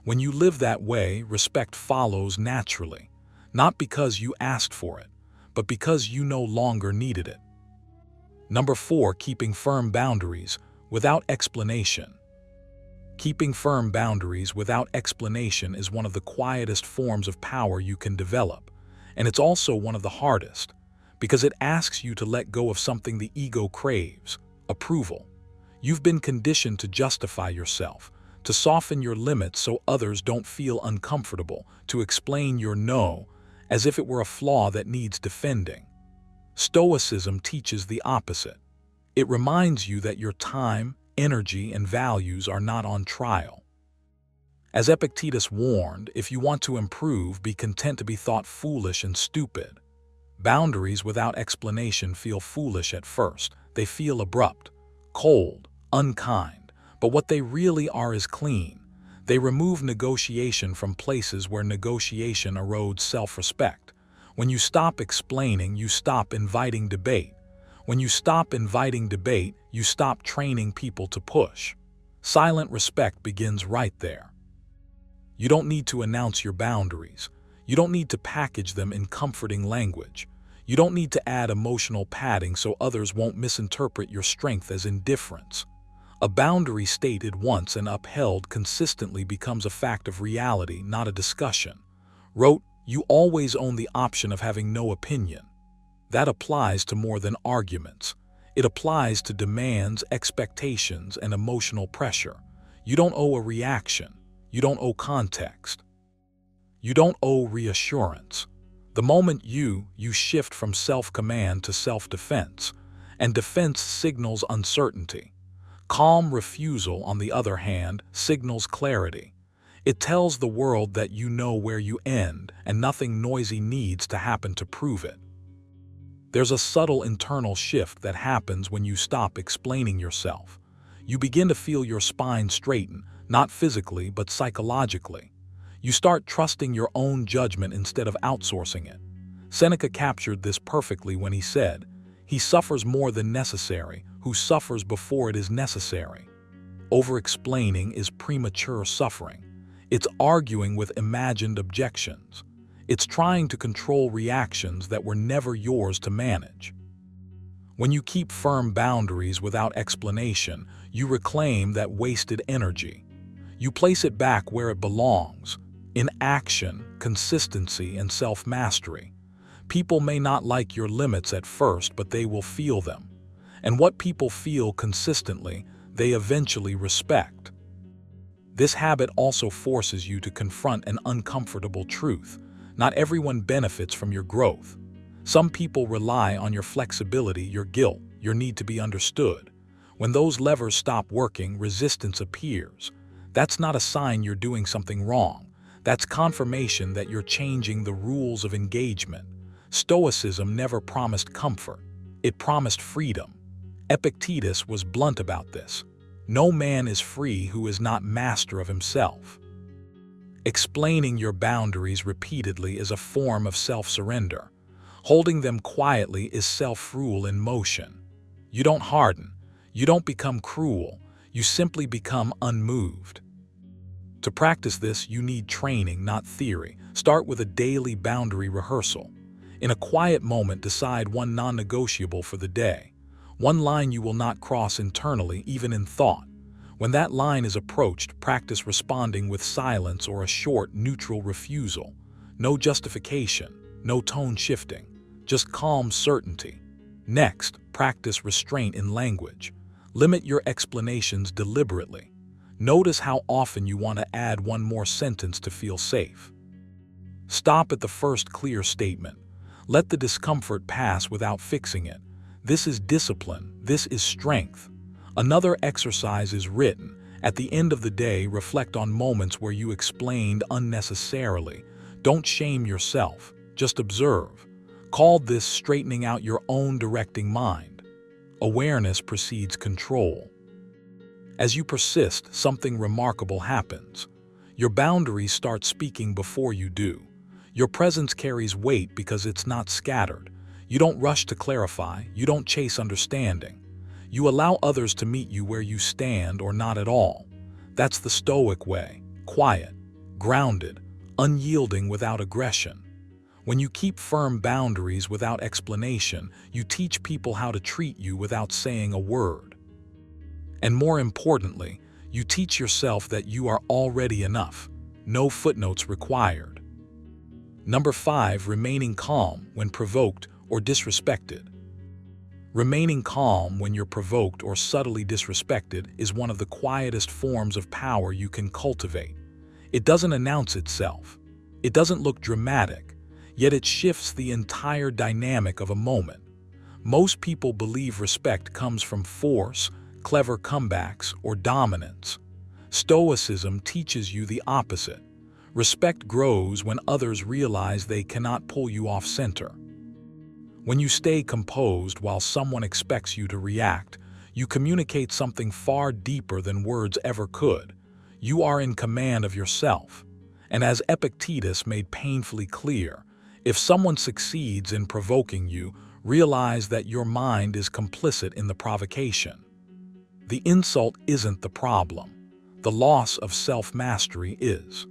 When you live that way, respect follows naturally, not because you asked for it, but because you no longer needed it. Number 4, keeping firm boundaries without explanation. Keeping firm boundaries without explanation is one of the quietest forms of power you can develop. And it's also one of the hardest, because it asks you to let go of something the ego craves: approval. You've been conditioned to justify yourself, to soften your limits so others don't feel uncomfortable, to explain your no as if it were a flaw that needs defending. Stoicism teaches the opposite. It reminds you that your time, energy, and values are not on trial. As Epictetus warned, if you want to improve, be content to be thought foolish and stupid. Boundaries without explanation feel foolish at first. They feel abrupt, cold, unkind. But what they really are is clean. They remove negotiation from places where negotiation erodes self-respect. When you stop explaining, you stop inviting debate. When you stop inviting debate, you stop training people to push. Silent respect begins right there. You don't need to announce your boundaries. You don't need to package them in comforting language. You don't need to add emotional padding so others won't misinterpret your strength as indifference. A boundary stated once and upheld consistently becomes a fact of reality, not a discussion. Wrote, "You always own the option of having no opinion." That applies to more than arguments. It applies to demands, expectations, and emotional pressure. You don't owe a reaction. You don't owe context. You don't owe reassurance. The moment you shift from self-command to self-defense, and defense signals uncertainty. Calm refusal, on the other hand, signals clarity. It tells the world that you know where you end, and nothing noisy needs to happen to prove it. There's a subtle internal shift that happens when you stop explaining yourself. You begin to feel your spine straighten, not physically but psychologically. You start trusting your own judgment instead of outsourcing it. Seneca captured this perfectly when he said, "He suffers more than necessary who suffers before it is necessary." Over-explaining is premature suffering. It's arguing with imagined objections. It's trying to control reactions that were never yours to manage. When you keep firm boundaries without explanation, you reclaim that wasted energy. You place it back where it belongs, in action, consistency, and self-mastery. People may not like your limits at first, but they will feel them. And what people feel consistently, they eventually respect. This habit also forces you to confront an uncomfortable truth. Not everyone benefits from your growth. Some people rely on your flexibility, your guilt, your need to be understood. When those levers stop working, resistance appears. That's not a sign you're doing something wrong. That's confirmation that you're changing the rules of engagement. Stoicism never promised comfort. It promised freedom. Epictetus was blunt about this. No man is free who is not master of himself. Explaining your boundaries repeatedly is a form of self-surrender. Holding them quietly is self-rule in motion. You don't harden. You don't become cruel. You simply become unmoved. To practice this, you need training, not theory. Start with a daily boundary rehearsal. In a quiet moment, decide one non-negotiable for the day. One line you will not cross internally, even in thought. When that line is approached, practice responding with silence or a short, neutral refusal. No justification, no tone shifting, just calm certainty. Next, practice restraint in language. Limit your explanations deliberately. Notice how often you want to add one more sentence to feel safe. Stop at the first clear statement. Let the discomfort pass without fixing it. This is discipline. This is strength. Another exercise is written. At the end of the day, reflect on moments where you explained unnecessarily. Don't shame yourself. Just observe. Call this straightening out your own directing mind. Awareness precedes control. As you persist, something remarkable happens. Your boundaries start speaking before you do. Your presence carries weight because it's not scattered. You don't rush to clarify. You don't chase understanding. You allow others to meet you where you stand or not at all. That's the Stoic way. Quiet, grounded, unyielding without aggression. When you keep firm boundaries without explanation, you teach people how to treat you without saying a word. And more importantly, you teach yourself that you are already enough. No footnotes required. Number 5, remaining calm when provoked or disrespected. Remaining calm when you're provoked or subtly disrespected is one of the quietest forms of power you can cultivate. It doesn't announce itself. It doesn't look dramatic. Yet it shifts the entire dynamic of a moment. Most people believe respect comes from force, clever comebacks, or dominance. Stoicism teaches you the opposite. Respect grows when others realize they cannot pull you off center. When you stay composed while someone expects you to react, you communicate something far deeper than words ever could. You are in command of yourself. And as Epictetus made painfully clear, if someone succeeds in provoking you, realize that your mind is complicit in the provocation. The insult isn't the problem. The loss of self-mastery is.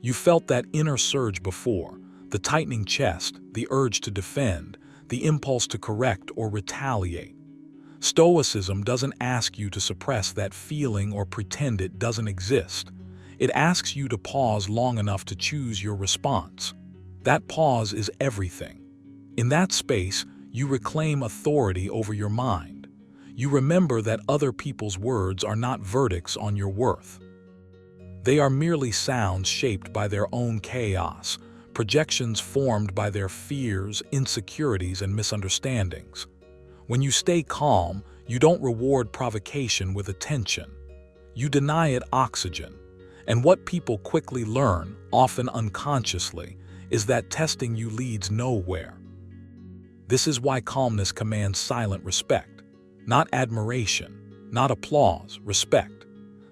You felt that inner surge before, the tightening chest, the urge to defend, the impulse to correct or retaliate. Stoicism doesn't ask you to suppress that feeling or pretend it doesn't exist. It asks you to pause long enough to choose your response. That pause is everything. In that space, you reclaim authority over your mind. You remember that other people's words are not verdicts on your worth. They are merely sounds shaped by their own chaos, projections formed by their fears, insecurities, and misunderstandings. When you stay calm, you don't reward provocation with attention. You deny it oxygen. And what people quickly learn, often unconsciously, is that testing you leads nowhere. This is why calmness commands silent respect. Not admiration, not applause, respect.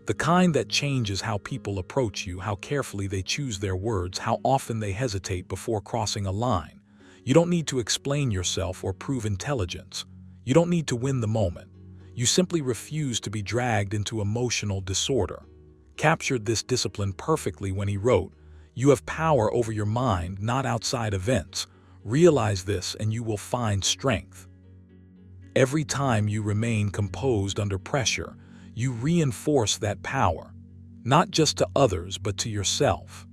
The kind that changes how people approach you, how carefully they choose their words, how often they hesitate before crossing a line. You don't need to explain yourself or prove intelligence. You don't need to win the moment. You simply refuse to be dragged into emotional disorder. Captured this discipline perfectly when he wrote, "You have power over your mind, not outside events. Realize this and you will find strength." Every time you remain composed under pressure, you reinforce that power, not just to others but to yourself.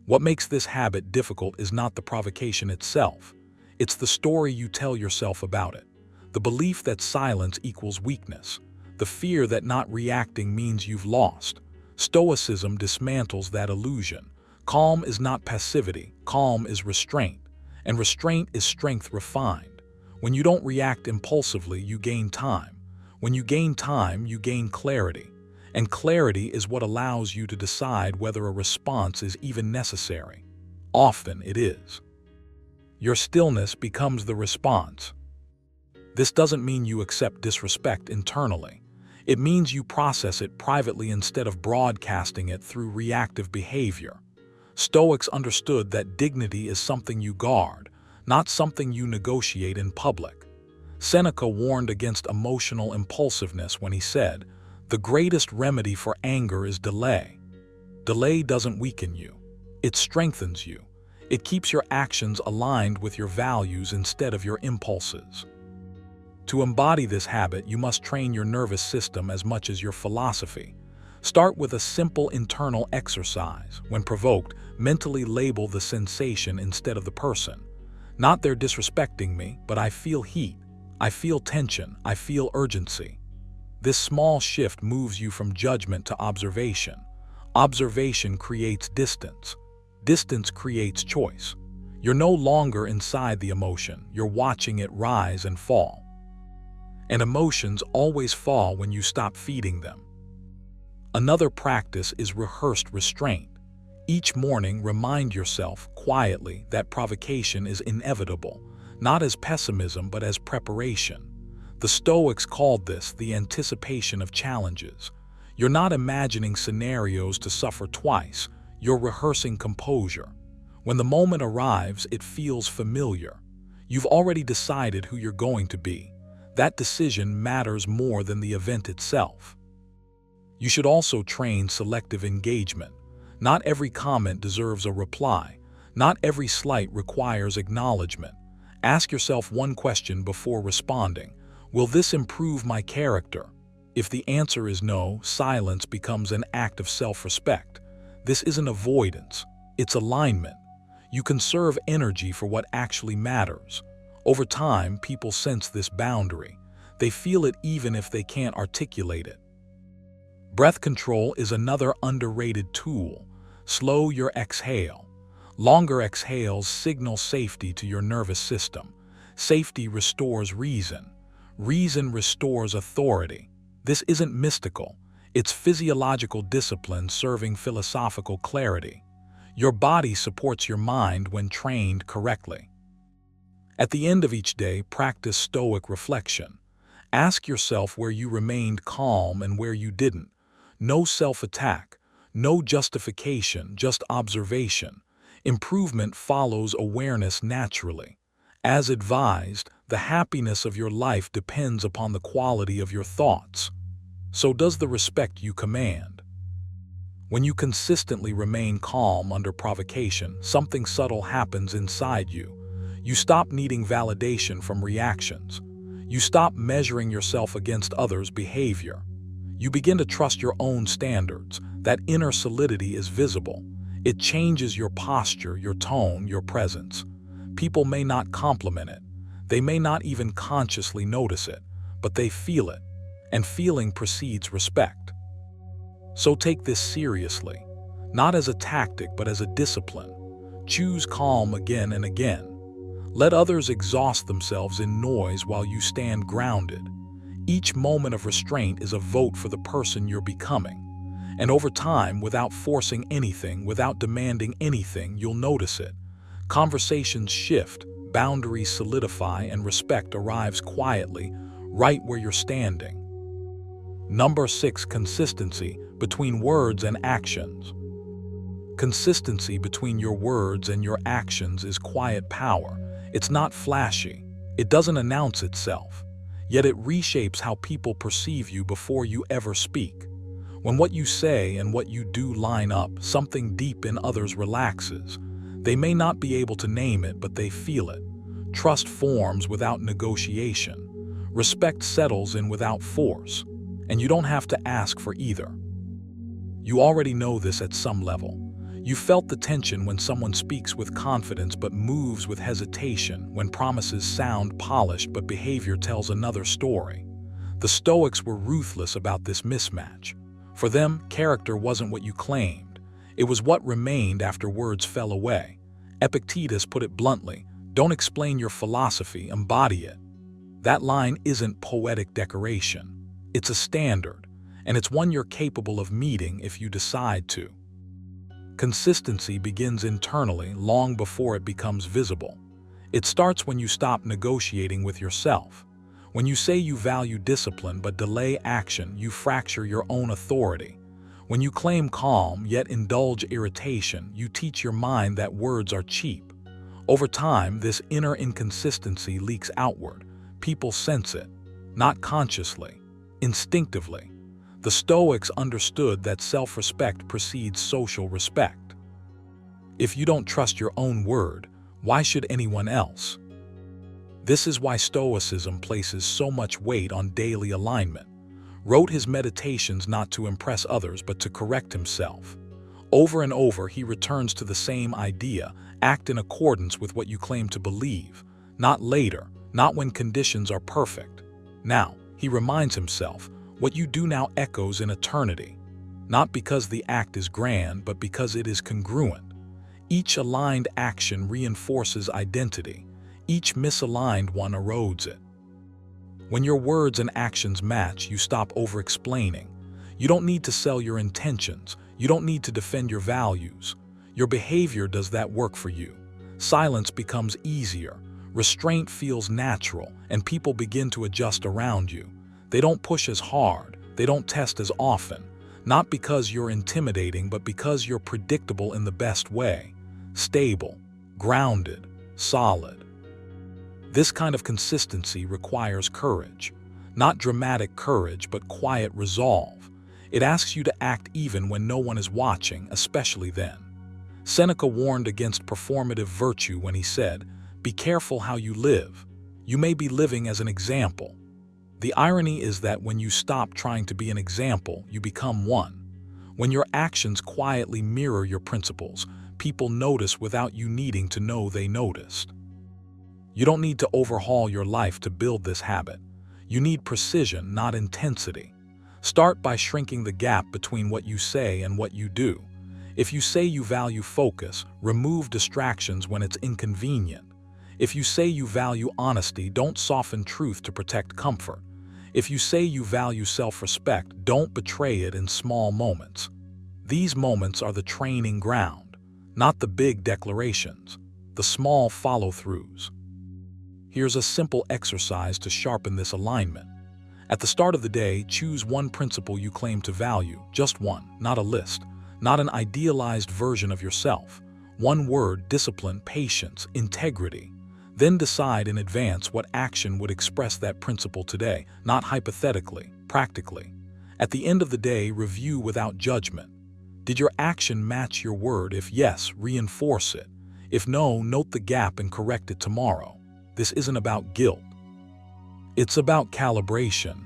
What makes this habit difficult is not the provocation itself. It's the story you tell yourself about it. The belief that silence equals weakness. The fear that not reacting means you've lost. Stoicism dismantles that illusion. Calm is not passivity. Calm is restraint. And restraint is strength refined. When you don't react impulsively, you gain time. When you gain time, you gain clarity. And clarity is what allows you to decide whether a response is even necessary. Often it is. Your stillness becomes the response. This doesn't mean you accept disrespect internally. It means you process it privately instead of broadcasting it through reactive behavior. Stoics understood that dignity is something you guard, not something you negotiate in public. Seneca warned against emotional impulsiveness when he said, "The greatest remedy for anger is delay." Delay doesn't weaken you. It strengthens you. It keeps your actions aligned with your values instead of your impulses. To embody this habit, you must train your nervous system as much as your philosophy. Start with a simple internal exercise. When provoked, mentally label the sensation instead of the person. Not "they're disrespecting me," but "I feel heat, I feel tension, I feel urgency." This small shift moves you from judgment to observation. Observation creates distance. Distance creates choice. You're no longer inside the emotion, you're watching it rise and fall. And emotions always fall when you stop feeding them. Another practice is rehearsed restraint. Each morning, remind yourself quietly that provocation is inevitable, not as pessimism but as preparation. The Stoics called this the anticipation of challenges. You're not imagining scenarios to suffer twice, you're rehearsing composure. When the moment arrives, it feels familiar. You've already decided who you're going to be. That decision matters more than the event itself. You should also train selective engagement. Not every comment deserves a reply. Not every slight requires acknowledgement. Ask yourself one question before responding. Will this improve my character? If the answer is no, silence becomes an act of self-respect. This isn't avoidance, it's alignment. You conserve energy for what actually matters. Over time, people sense this boundary. They feel it even if they can't articulate it. Breath control is another underrated tool. Slow your exhale. Longer exhales signal safety to your nervous system. Safety restores reason. Reason restores authority. This isn't mystical. It's physiological discipline serving philosophical clarity. Your body supports your mind when trained correctly. At the end of each day, practice Stoic reflection. Ask yourself where you remained calm and where you didn't. No self-attack, no justification, just observation. Improvement follows awareness naturally. As advised, the happiness of your life depends upon the quality of your thoughts. So does the respect you command. When you consistently remain calm under provocation, something subtle happens inside you. You stop needing validation from reactions. You stop measuring yourself against others' behavior. You begin to trust your own standards. That inner solidity is visible. It changes your posture, your tone, your presence. People may not compliment it. They may not even consciously notice it, but they feel it. And feeling precedes respect. So take this seriously, not as a tactic but as a discipline. Choose calm again and again. Let others exhaust themselves in noise while you stand grounded. Each moment of restraint is a vote for the person you're becoming. And over time, without forcing anything, without demanding anything, you'll notice it. Conversations shift, boundaries solidify, and respect arrives quietly, right where you're standing. Number 6, consistency between words and actions. Consistency between your words and your actions is quiet power. It's not flashy. It doesn't announce itself. Yet it reshapes how people perceive you before you ever speak. When what you say and what you do line up, something deep in others relaxes. They may not be able to name it, but they feel it. Trust forms without negotiation. Respect settles in without force. And you don't have to ask for either. You already know this at some level. You felt the tension when someone speaks with confidence but moves with hesitation, when promises sound polished but behavior tells another story. The Stoics were ruthless about this mismatch. For them, character wasn't what you claimed. It was what remained after words fell away. Epictetus put it bluntly, "Don't explain your philosophy, embody it." That line isn't poetic decoration. It's a standard, and it's one you're capable of meeting if you decide to. Consistency begins internally long before it becomes visible. It starts when you stop negotiating with yourself. When you say you value discipline but delay action, you fracture your own authority. When you claim calm yet indulge irritation, you teach your mind that words are cheap. Over time, this inner inconsistency leaks outward. People sense it, not consciously, instinctively. The Stoics understood that self-respect precedes social respect. If you don't trust your own word, why should anyone else? This is why Stoicism places so much weight on daily alignment. Wrote his meditations not to impress others but to correct himself. Over and over he returns to the same idea: act in accordance with what you claim to believe, not later, not when conditions are perfect. Now, he reminds himself, what you do now echoes in eternity, not because the act is grand but because it is congruent. Each aligned action reinforces identity. Each misaligned one erodes it. When your words and actions match, you stop over-explaining. You don't need to sell your intentions. You don't need to defend your values. Your behavior does that work for you. Silence becomes easier. Restraint feels natural, and people begin to adjust around you. They don't push as hard. They don't test as often. Not because you're intimidating, but because you're predictable in the best way. Stable, grounded, solid. This kind of consistency requires courage. Not dramatic courage, but quiet resolve. It asks you to act even when no one is watching, especially then. Seneca warned against performative virtue when he said, "Be careful how you live. You may be living as an example." The irony is that when you stop trying to be an example, you become one. When your actions quietly mirror your principles, people notice without you needing to know they noticed. You don't need to overhaul your life to build this habit. You need precision, not intensity. Start by shrinking the gap between what you say and what you do. If you say you value focus, remove distractions when it's inconvenient. If you say you value honesty, don't soften truth to protect comfort. If you say you value self-respect, don't betray it in small moments. These moments are the training ground, not the big declarations, the small follow-throughs. Here's a simple exercise to sharpen this alignment. At the start of the day, choose one principle you claim to value, just one, not a list, not an idealized version of yourself. One word: discipline, patience, integrity. Then decide in advance what action would express that principle today, not hypothetically, practically. At the end of the day, review without judgment. Did your action match your word? If yes, reinforce it. If no, note the gap and correct it tomorrow. This isn't about guilt. It's about calibration.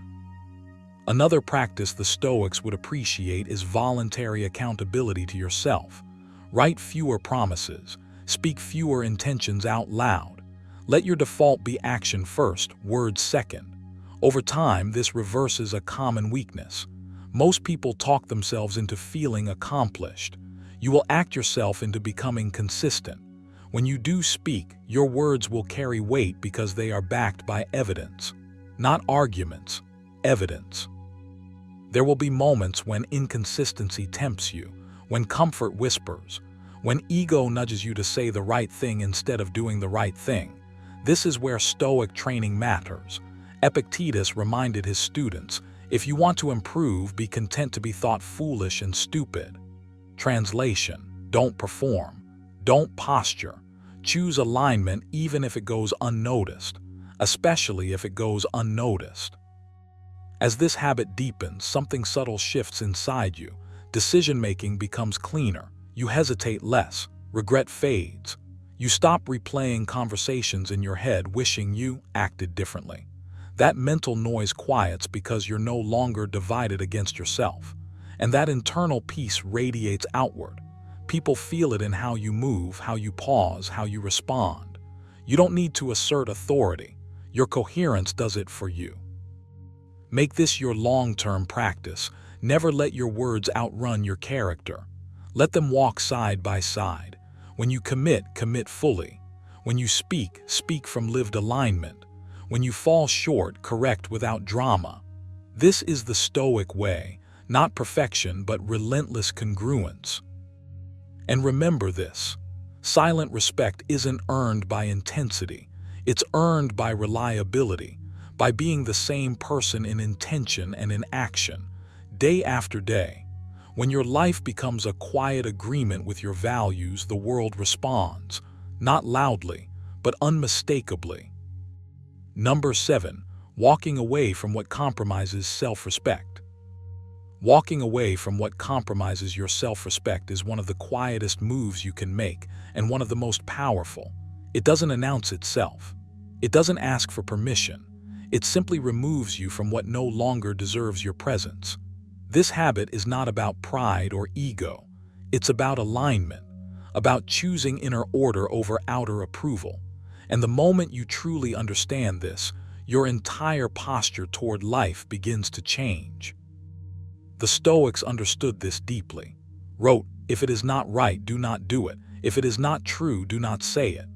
Another practice the Stoics would appreciate is voluntary accountability to yourself. Write fewer promises. Speak fewer intentions out loud. Let your default be action first, words second. Over time, this reverses a common weakness. Most people talk themselves into feeling accomplished. You will act yourself into becoming consistent. When you do speak, your words will carry weight because they are backed by evidence. Not arguments, evidence. There will be moments when inconsistency tempts you, when comfort whispers, when ego nudges you to say the right thing instead of doing the right thing. This is where Stoic training matters. Epictetus reminded his students, if you want to improve, be content to be thought foolish and stupid. Translation: don't perform, don't posture. Choose alignment even if it goes unnoticed, especially if it goes unnoticed. As this habit deepens, something subtle shifts inside you. Decision-making becomes cleaner. You hesitate less. Regret fades. You stop replaying conversations in your head wishing you acted differently. That mental noise quiets because you're no longer divided against yourself. And that internal peace radiates outward. People feel it in how you move, how you pause, how you respond. You don't need to assert authority. Your coherence does it for you. Make this your long-term practice. Never let your words outrun your character. Let them walk side by side. When you commit, commit fully. When you speak, speak from lived alignment. When you fall short, correct without drama. This is the Stoic way, not perfection but relentless congruence. And remember this, silent respect isn't earned by intensity, it's earned by reliability, by being the same person in intention and in action, day after day. When your life becomes a quiet agreement with your values, the world responds, not loudly, but unmistakably. Number 7. Walking away from what compromises self-respect. Walking away from what compromises your self-respect is one of the quietest moves you can make and one of the most powerful. It doesn't announce itself. It doesn't ask for permission. It simply removes you from what no longer deserves your presence. This habit is not about pride or ego. It's about alignment, about choosing inner order over outer approval. And the moment you truly understand this, your entire posture toward life begins to change. The Stoics understood this deeply. Wrote, "If it is not right, do not do it. If it is not true, do not say it."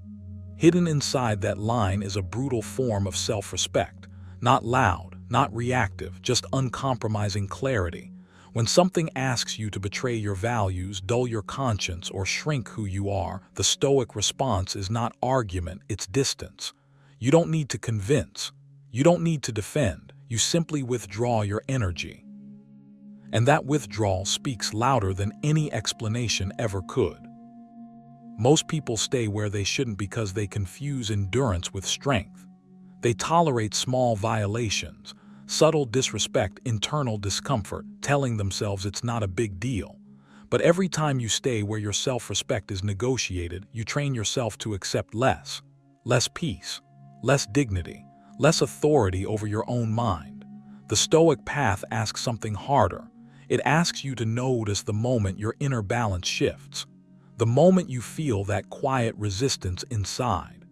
Hidden inside that line is a brutal form of self-respect. Not loud, not reactive, just uncompromising clarity. When something asks you to betray your values, dull your conscience, or shrink who you are, the Stoic response is not argument, it's distance. You don't need to convince. You don't need to defend. You simply withdraw your energy. And that withdrawal speaks louder than any explanation ever could. Most people stay where they shouldn't because they confuse endurance with strength. They tolerate small violations, subtle disrespect, internal discomfort, telling themselves it's not a big deal. But every time you stay where your self-respect is negotiated, you train yourself to accept less peace, less dignity, less authority over your own mind. The Stoic path asks something harder. It asks you to notice the moment your inner balance shifts, the moment you feel that quiet resistance inside.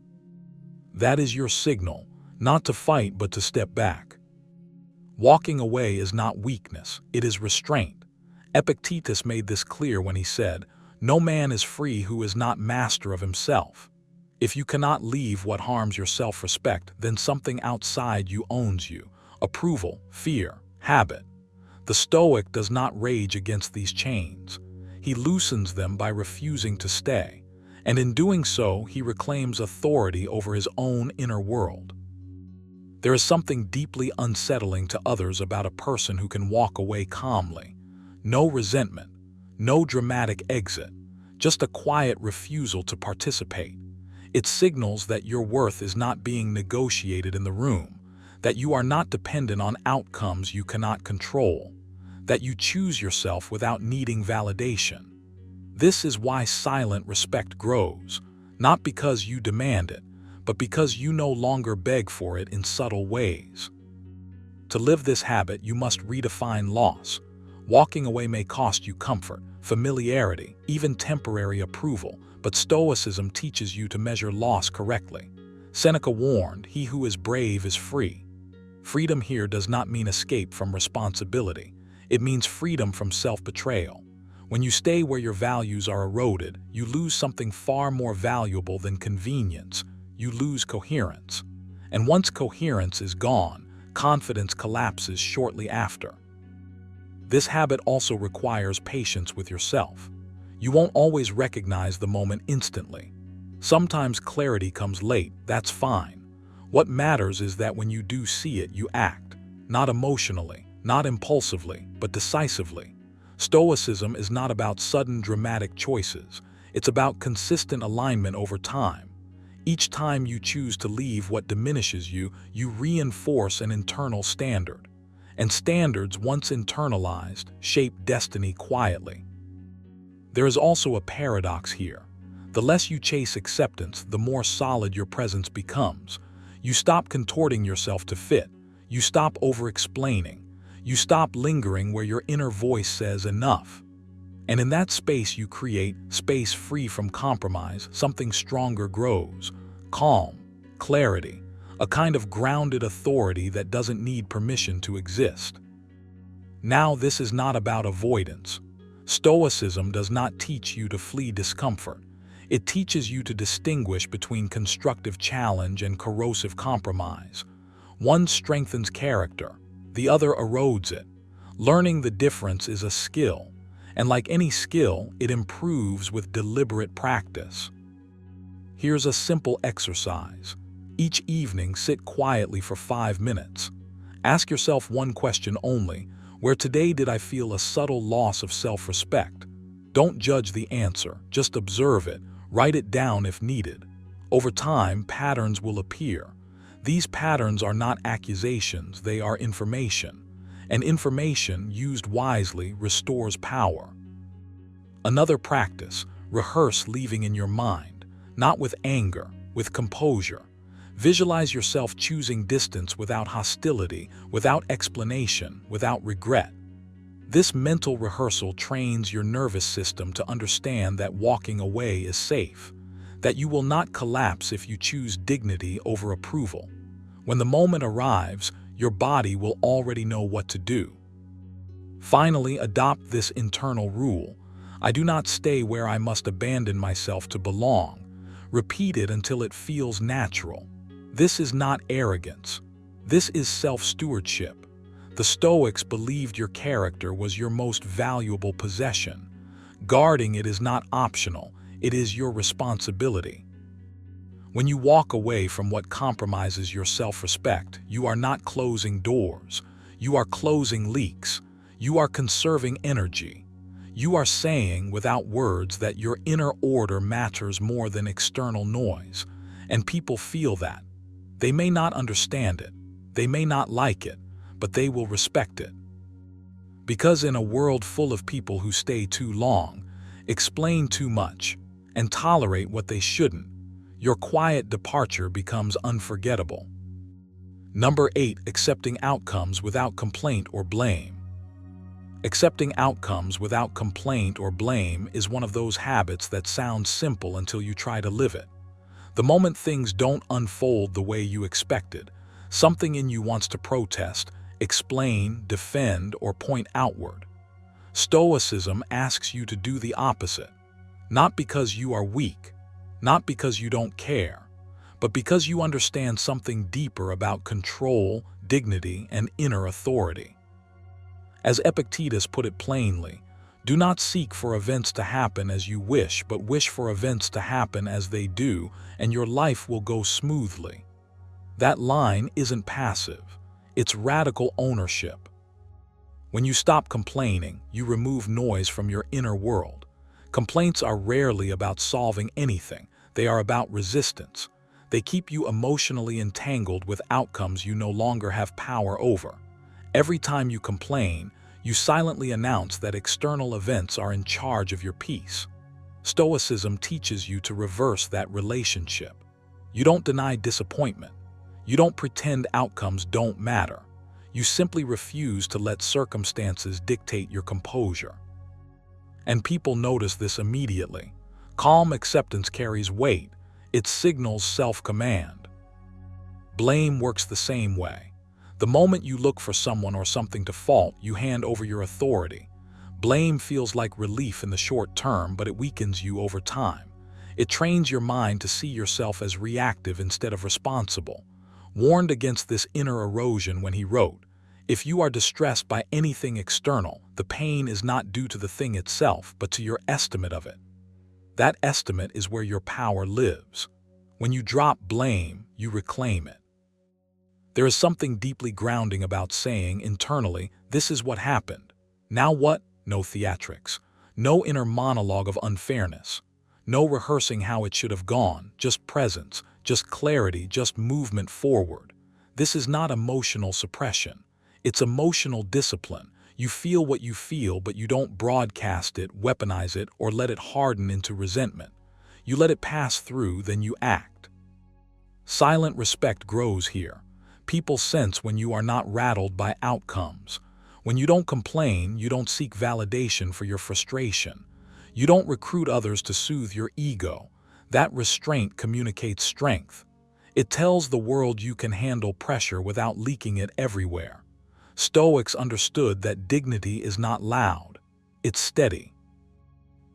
That is your signal, not to fight but to step back. Walking away is not weakness, it is restraint. Epictetus made this clear when he said, "No man is free who is not master of himself." If you cannot leave what harms your self-respect, then something outside you owns you: approval, fear, habit. The Stoic does not rage against these chains. He loosens them by refusing to stay, and in doing so, he reclaims authority over his own inner world. There is something deeply unsettling to others about a person who can walk away calmly. No resentment, no dramatic exit, just a quiet refusal to participate. It signals that your worth is not being negotiated in the room, that you are not dependent on outcomes you cannot control, that you choose yourself without needing validation. This is why silent respect grows, not because you demand it, but because you no longer beg for it in subtle ways. To live this habit, you must redefine loss. Walking away may cost you comfort, familiarity, even temporary approval, but Stoicism teaches you to measure loss correctly. Seneca warned, "He who is brave is free." Freedom here does not mean escape from responsibility. It means freedom from self-betrayal. When you stay where your values are eroded, you lose something far more valuable than convenience. You lose coherence. And once coherence is gone, confidence collapses shortly after. This habit also requires patience with yourself. You won't always recognize the moment instantly. Sometimes clarity comes late, that's fine. What matters is that when you do see it, you act, not emotionally, not impulsively, but decisively. Stoicism is not about sudden dramatic choices. It's about consistent alignment over time. Each time you choose to leave what diminishes you, you reinforce an internal standard. And standards, once internalized, shape destiny quietly. There is also a paradox here. The less you chase acceptance, the more solid your presence becomes. You stop contorting yourself to fit. You stop over-explaining. You stop lingering where your inner voice says enough. And in that space you create, space free from compromise, something stronger grows. Calm, clarity, a kind of grounded authority that doesn't need permission to exist. Now, this is not about avoidance. Stoicism does not teach you to flee discomfort. It teaches you to distinguish between constructive challenge and corrosive compromise. One strengthens character, the other erodes it. Learning the difference is a skill, and like any skill, it improves with deliberate practice. Here's a simple exercise. Each evening, sit quietly for 5 minutes. Ask yourself one question only: where today did I feel a subtle loss of self-respect? Don't judge the answer, just observe it, write it down if needed. Over time, patterns will appear. These patterns are not accusations, they are information. And information, used wisely, restores power. Another practice: rehearse leaving in your mind, not with anger, with composure. Visualize yourself choosing distance without hostility, without explanation, without regret. This mental rehearsal trains your nervous system to understand that walking away is safe, that you will not collapse if you choose dignity over approval. When the moment arrives, your body will already know what to do. Finally, adopt this internal rule: I do not stay where I must abandon myself to belong. Repeat it until it feels natural. This is not arrogance. This is self-stewardship. The Stoics believed your character was your most valuable possession. Guarding it is not optional, it is your responsibility. When you walk away from what compromises your self-respect, you are not closing doors. You are closing leaks. You are conserving energy. You are saying without words that your inner order matters more than external noise. And people feel that. They may not understand it. They may not like it, but they will respect it. Because in a world full of people who stay too long, explain too much, and tolerate what they shouldn't, your quiet departure becomes unforgettable. Number 8. Accepting outcomes without complaint or blame. Accepting outcomes without complaint or blame is one of those habits that sounds simple until you try to live it. The moment things don't unfold the way you expected, something in you wants to protest, explain, defend, or point outward. Stoicism asks you to do the opposite, not because you are weak, not because you don't care, but because you understand something deeper about control, dignity, and inner authority. As Epictetus put it plainly, do not seek for events to happen as you wish, but wish for events to happen as they do, and your life will go smoothly. That line isn't passive, it's radical ownership. When you stop complaining, you remove noise from your inner world. Complaints are rarely about solving anything, they are about resistance. They keep you emotionally entangled with outcomes you no longer have power over. Every time you complain, you silently announce that external events are in charge of your peace. Stoicism teaches you to reverse that relationship. You don't deny disappointment. You don't pretend outcomes don't matter. You simply refuse to let circumstances dictate your composure. And people notice this immediately. Calm acceptance carries weight. It signals self-command. Blame works the same way. The moment you look for someone or something to fault, you hand over your authority. Blame feels like relief in the short term, but it weakens you over time. It trains your mind to see yourself as reactive instead of responsible. Warned against this inner erosion when he wrote, "If you are distressed by anything external, the pain is not due to the thing itself, but to your estimate of it." That estimate is where your power lives. When you drop blame, you reclaim it. There is something deeply grounding about saying internally, "This is what happened. Now what?" No theatrics. No inner monologue of unfairness. No rehearsing how it should have gone. Just presence, just clarity, just movement forward. This is not emotional suppression. It's emotional discipline. You feel what you feel, but you don't broadcast it, weaponize it, or let it harden into resentment. You let it pass through, then you act. Silent respect grows here. People sense when you are not rattled by outcomes. When you don't complain, you don't seek validation for your frustration. You don't recruit others to soothe your ego. That restraint communicates strength. It tells the world you can handle pressure without leaking it everywhere. Stoics understood that dignity is not loud, it's steady.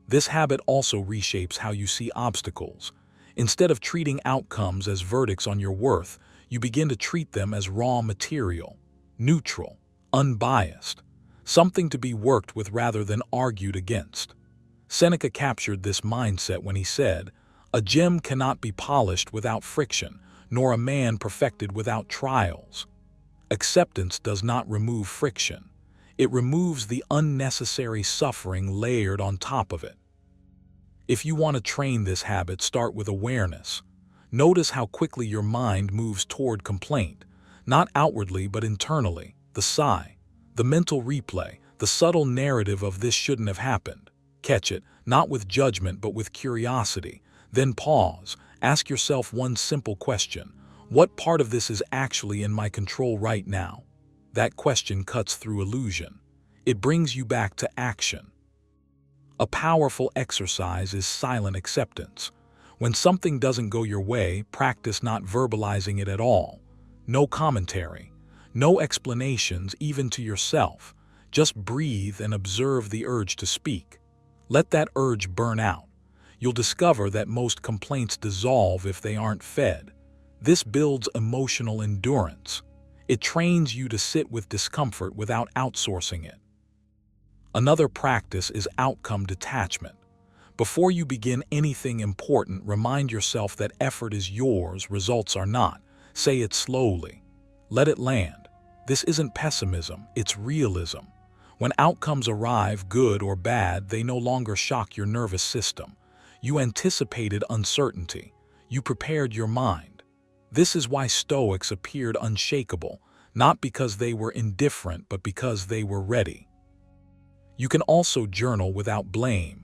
This habit also reshapes how you see obstacles. Instead of treating outcomes as verdicts on your worth, You begin to treat them as raw material, neutral, unbiased, something to be worked with rather than argued against. Seneca captured this mindset when he said, "A gem cannot be polished without friction, nor a man perfected without trials." Acceptance does not remove friction. It removes the unnecessary suffering layered on top of it. If you want to train this habit, start with awareness. Notice how quickly your mind moves toward complaint, not outwardly but internally. The sigh, the mental replay, the subtle narrative of "this shouldn't have happened." Catch it, not with judgment but with curiosity. Then pause. Ask yourself one simple question. What part of this is actually in my control right now? That question cuts through illusion. It brings you back to action. A powerful exercise is silent acceptance. When something doesn't go your way, practice not verbalizing it at all. No commentary, no explanations even to yourself. Just breathe and observe the urge to speak. Let that urge burn out. You'll discover that most complaints dissolve if they aren't fed. This builds emotional endurance. It trains you to sit with discomfort without outsourcing it. Another practice is outcome detachment. Before you begin anything important, remind yourself that effort is yours, results are not. Say it slowly. Let it land. This isn't pessimism, it's realism. When outcomes arrive, good or bad, they no longer shock your nervous system. You anticipated uncertainty. You prepared your mind. This is why Stoics appeared unshakable, not because they were indifferent, but because they were ready. You can also journal without blame.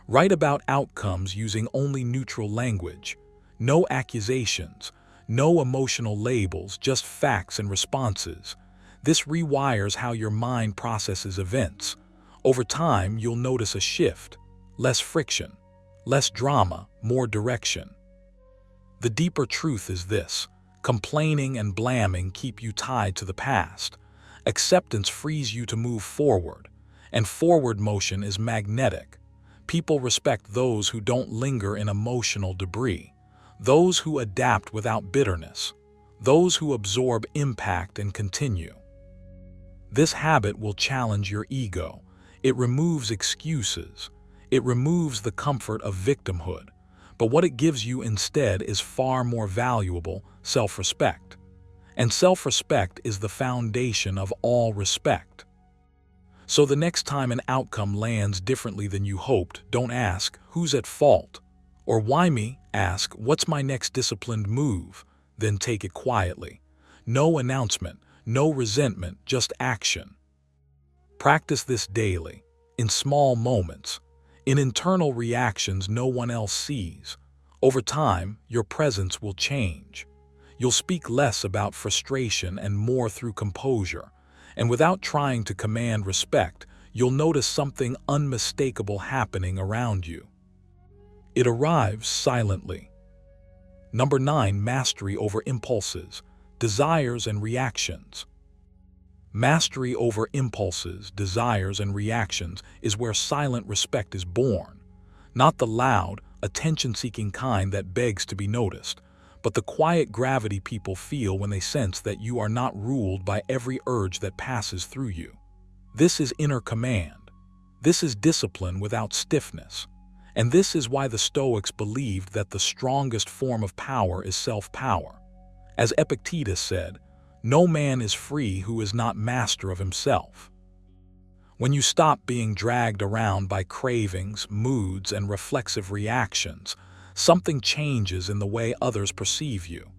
Write about outcomes using only neutral language. No accusations, no emotional labels, just facts and responses. This rewires how your mind processes events. Over time, you'll notice a shift. Less friction, less drama, more direction. The deeper truth is this: complaining and blaming keep you tied to the past. Acceptance frees you to move forward, and forward motion is magnetic. People respect those who don't linger in emotional debris, those who adapt without bitterness, those who absorb impact and continue. This habit will challenge your ego. It removes excuses. It removes the comfort of victimhood. But what it gives you instead is far more valuable: self-respect. And self-respect is the foundation of all respect. So the next time an outcome lands differently than you hoped, don't ask, "Who's at fault?" or "Why me?" Ask, "What's my next disciplined move?" Then take it quietly. No announcement, no resentment, just action. Practice this daily, in small moments, in internal reactions no one else sees. Over time, your presence will change. You'll speak less about frustration and more through composure. And without trying to command respect, you'll notice something unmistakable happening around you. It arrives silently. Number 9, mastery over impulses, desires and reactions. Mastery over impulses, desires and reactions is where silent respect is born. Not the loud, attention-seeking kind that begs to be noticed, but the quiet gravity people feel when they sense that you are not ruled by every urge that passes through you. This is inner command. This is discipline without stiffness. And this is why the Stoics believed that the strongest form of power is self-power. As Epictetus said, "No man is free who is not master of himself." When you stop being dragged around by cravings, moods, and reflexive reactions, something changes in the way others perceive you.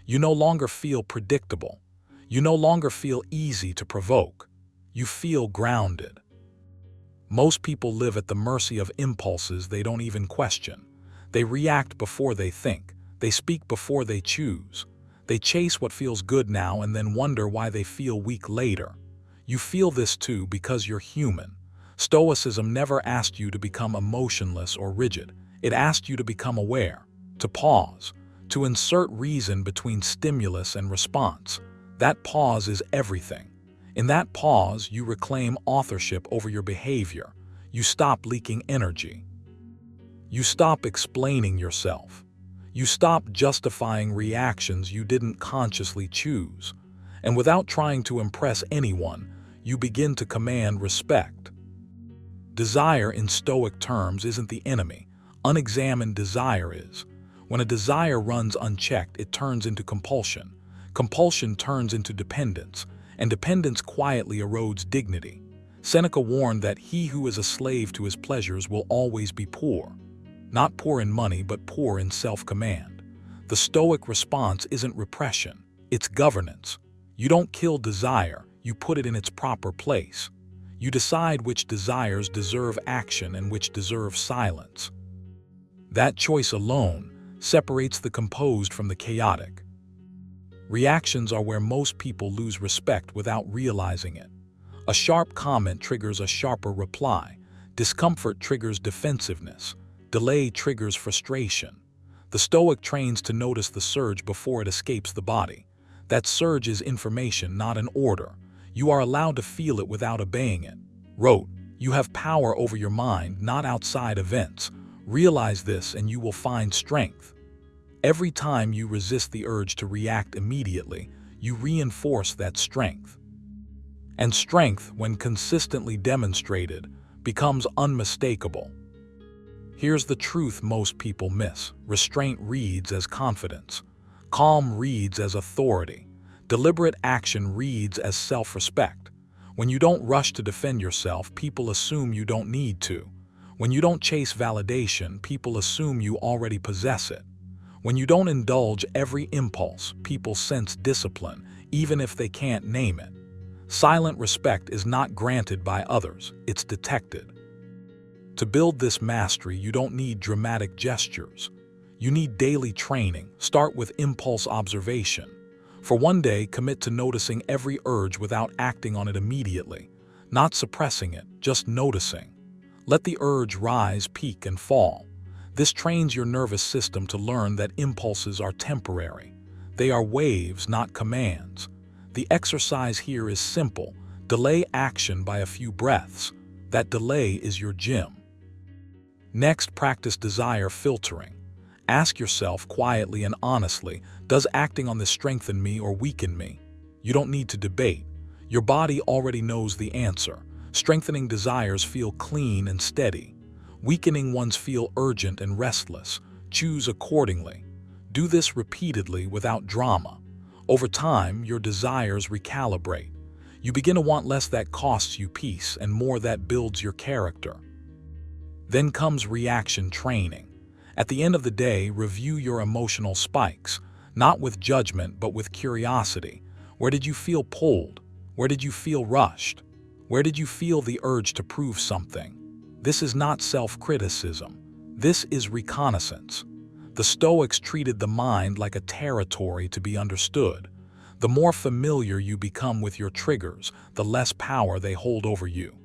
You no longer feel predictable. You no longer feel easy to provoke. You feel grounded. Most people live at the mercy of impulses they don't even question. They react before they think. They speak before they choose. They chase what feels good now and then wonder why they feel weak later. You feel this too because you're human. Stoicism never asked you to become emotionless or rigid. It asked you to become aware, to pause, to insert reason between stimulus and response. That pause is everything. In that pause, you reclaim authorship over your behavior. You stop leaking energy. You stop explaining yourself. You stop justifying reactions you didn't consciously choose. And without trying to impress anyone, you begin to command respect. Desire in Stoic terms isn't the enemy. Unexamined desire is. When a desire runs unchecked, it turns into compulsion. Compulsion turns into dependence, and dependence quietly erodes dignity. Seneca warned that he who is a slave to his pleasures will always be poor. Not poor in money, but poor in self-command. The Stoic response isn't repression, it's governance. You don't kill desire, you put it in its proper place. You decide which desires deserve action and which deserve silence. That choice alone separates the composed from the chaotic. Reactions are where most people lose respect without realizing it. A sharp comment triggers a sharper reply. Discomfort triggers defensiveness. Delay triggers frustration. The Stoic trains to notice the surge before it escapes the body. That surge is information, not an order. You are allowed to feel it without obeying it. Wrote, you have power over your mind, not outside events. Realize this and you will find strength. Every time you resist the urge to react immediately, you reinforce that strength. And strength, when consistently demonstrated, becomes unmistakable. Here's the truth most people miss. Restraint reads as confidence. Calm reads as authority. Deliberate action reads as self-respect. When you don't rush to defend yourself, people assume you don't need to. When you don't chase validation, people assume you already possess it. When you don't indulge every impulse, people sense discipline, even if they can't name it. Silent respect is not granted by others, it's detected. To build this mastery, you don't need dramatic gestures. You need daily training. Start with impulse observation. For one day, commit to noticing every urge without acting on it immediately, not suppressing it, just noticing. Let the urge rise, peak, and fall. This trains your nervous system to learn that impulses are temporary. They are waves, not commands. The exercise here is simple. Delay action by a few breaths. That delay is your gym. Next, practice desire filtering. Ask yourself quietly and honestly, does acting on this strengthen me or weaken me? You don't need to debate. Your body already knows the answer. Strengthening desires feel clean and steady. Weakening ones feel urgent and restless. Choose accordingly. Do this repeatedly without drama. Over time, your desires recalibrate. You begin to want less that costs you peace and more that builds your character. Then comes reaction training. At the end of the day, review your emotional spikes, not with judgment but with curiosity. Where did you feel pulled? Where did you feel rushed? Where did you feel the urge to prove something? This is not self-criticism. This is reconnaissance. The Stoics treated the mind like a territory to be understood. The more familiar you become with your triggers, the less power they hold over you.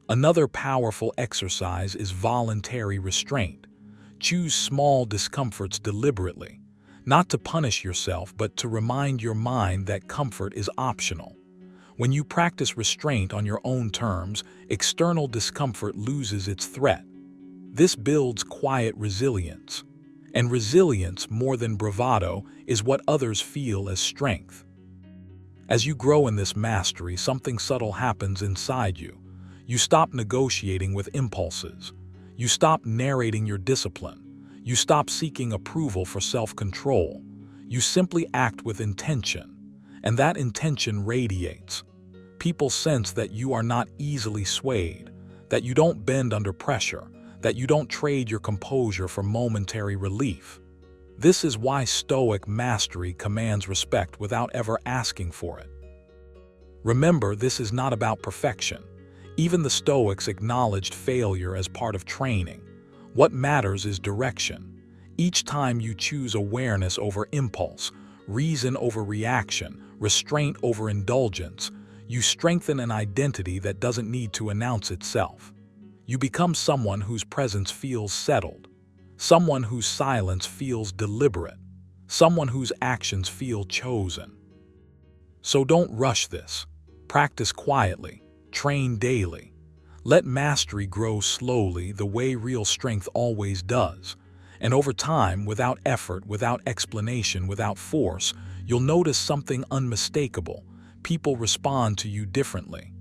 Another powerful exercise is voluntary restraint. Choose small discomforts deliberately, not to punish yourself, but to remind your mind that comfort is optional. When you practice restraint on your own terms, external discomfort loses its threat. This builds quiet resilience. And resilience, more than bravado, is what others feel as strength. As you grow in this mastery, something subtle happens inside you. You stop negotiating with impulses. You stop narrating your discipline. You stop seeking approval for self-control. You simply act with intention, and that intention radiates. People sense that you are not easily swayed, that you don't bend under pressure, that you don't trade your composure for momentary relief. This is why Stoic mastery commands respect without ever asking for it. Remember, this is not about perfection. Even the Stoics acknowledged failure as part of training. What matters is direction. Each time you choose awareness over impulse, reason over reaction, restraint over indulgence, you strengthen an identity that doesn't need to announce itself. You become someone whose presence feels settled, someone whose silence feels deliberate, someone whose actions feel chosen. So don't rush this. Practice quietly. Train daily. Let mastery grow slowly, the way real strength always does. And over time, without effort, without explanation, without force, you'll notice something unmistakable. People respond to you differently.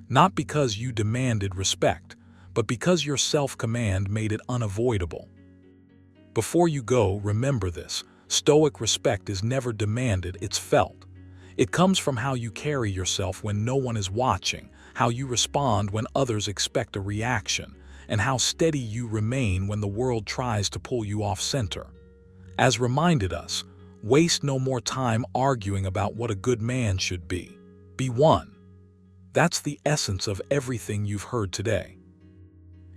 Not because you demanded respect, but because your self-command made it unavoidable. Before you go, remember this: Stoic respect is never demanded, it's felt. It comes from how you carry yourself when no one is watching, how you respond when others expect a reaction, and how steady you remain when the world tries to pull you off center. As reminded us, waste no more time arguing about what a good man should be. Be one. That's the essence of everything you've heard today.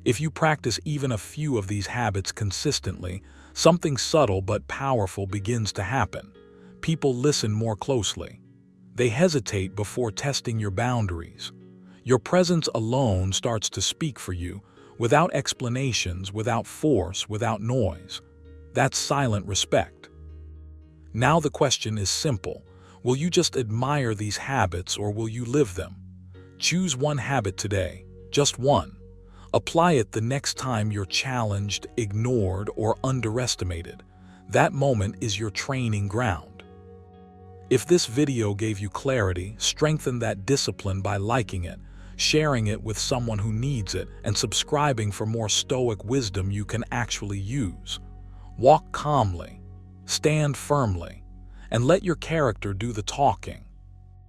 If you practice even a few of these habits consistently, something subtle but powerful begins to happen. People listen more closely. They hesitate before testing your boundaries. Your presence alone starts to speak for you, without explanations, without force, without noise. That's silent respect. Now the question is simple. Will you just admire these habits, or will you live them? Choose one habit today, just one. Apply it the next time you're challenged, ignored, or underestimated. That moment is your training ground. If this video gave you clarity, strengthen that discipline by liking it, sharing it with someone who needs it, and subscribing for more Stoic wisdom you can actually use. Walk calmly, stand firmly, and let your character do the talking.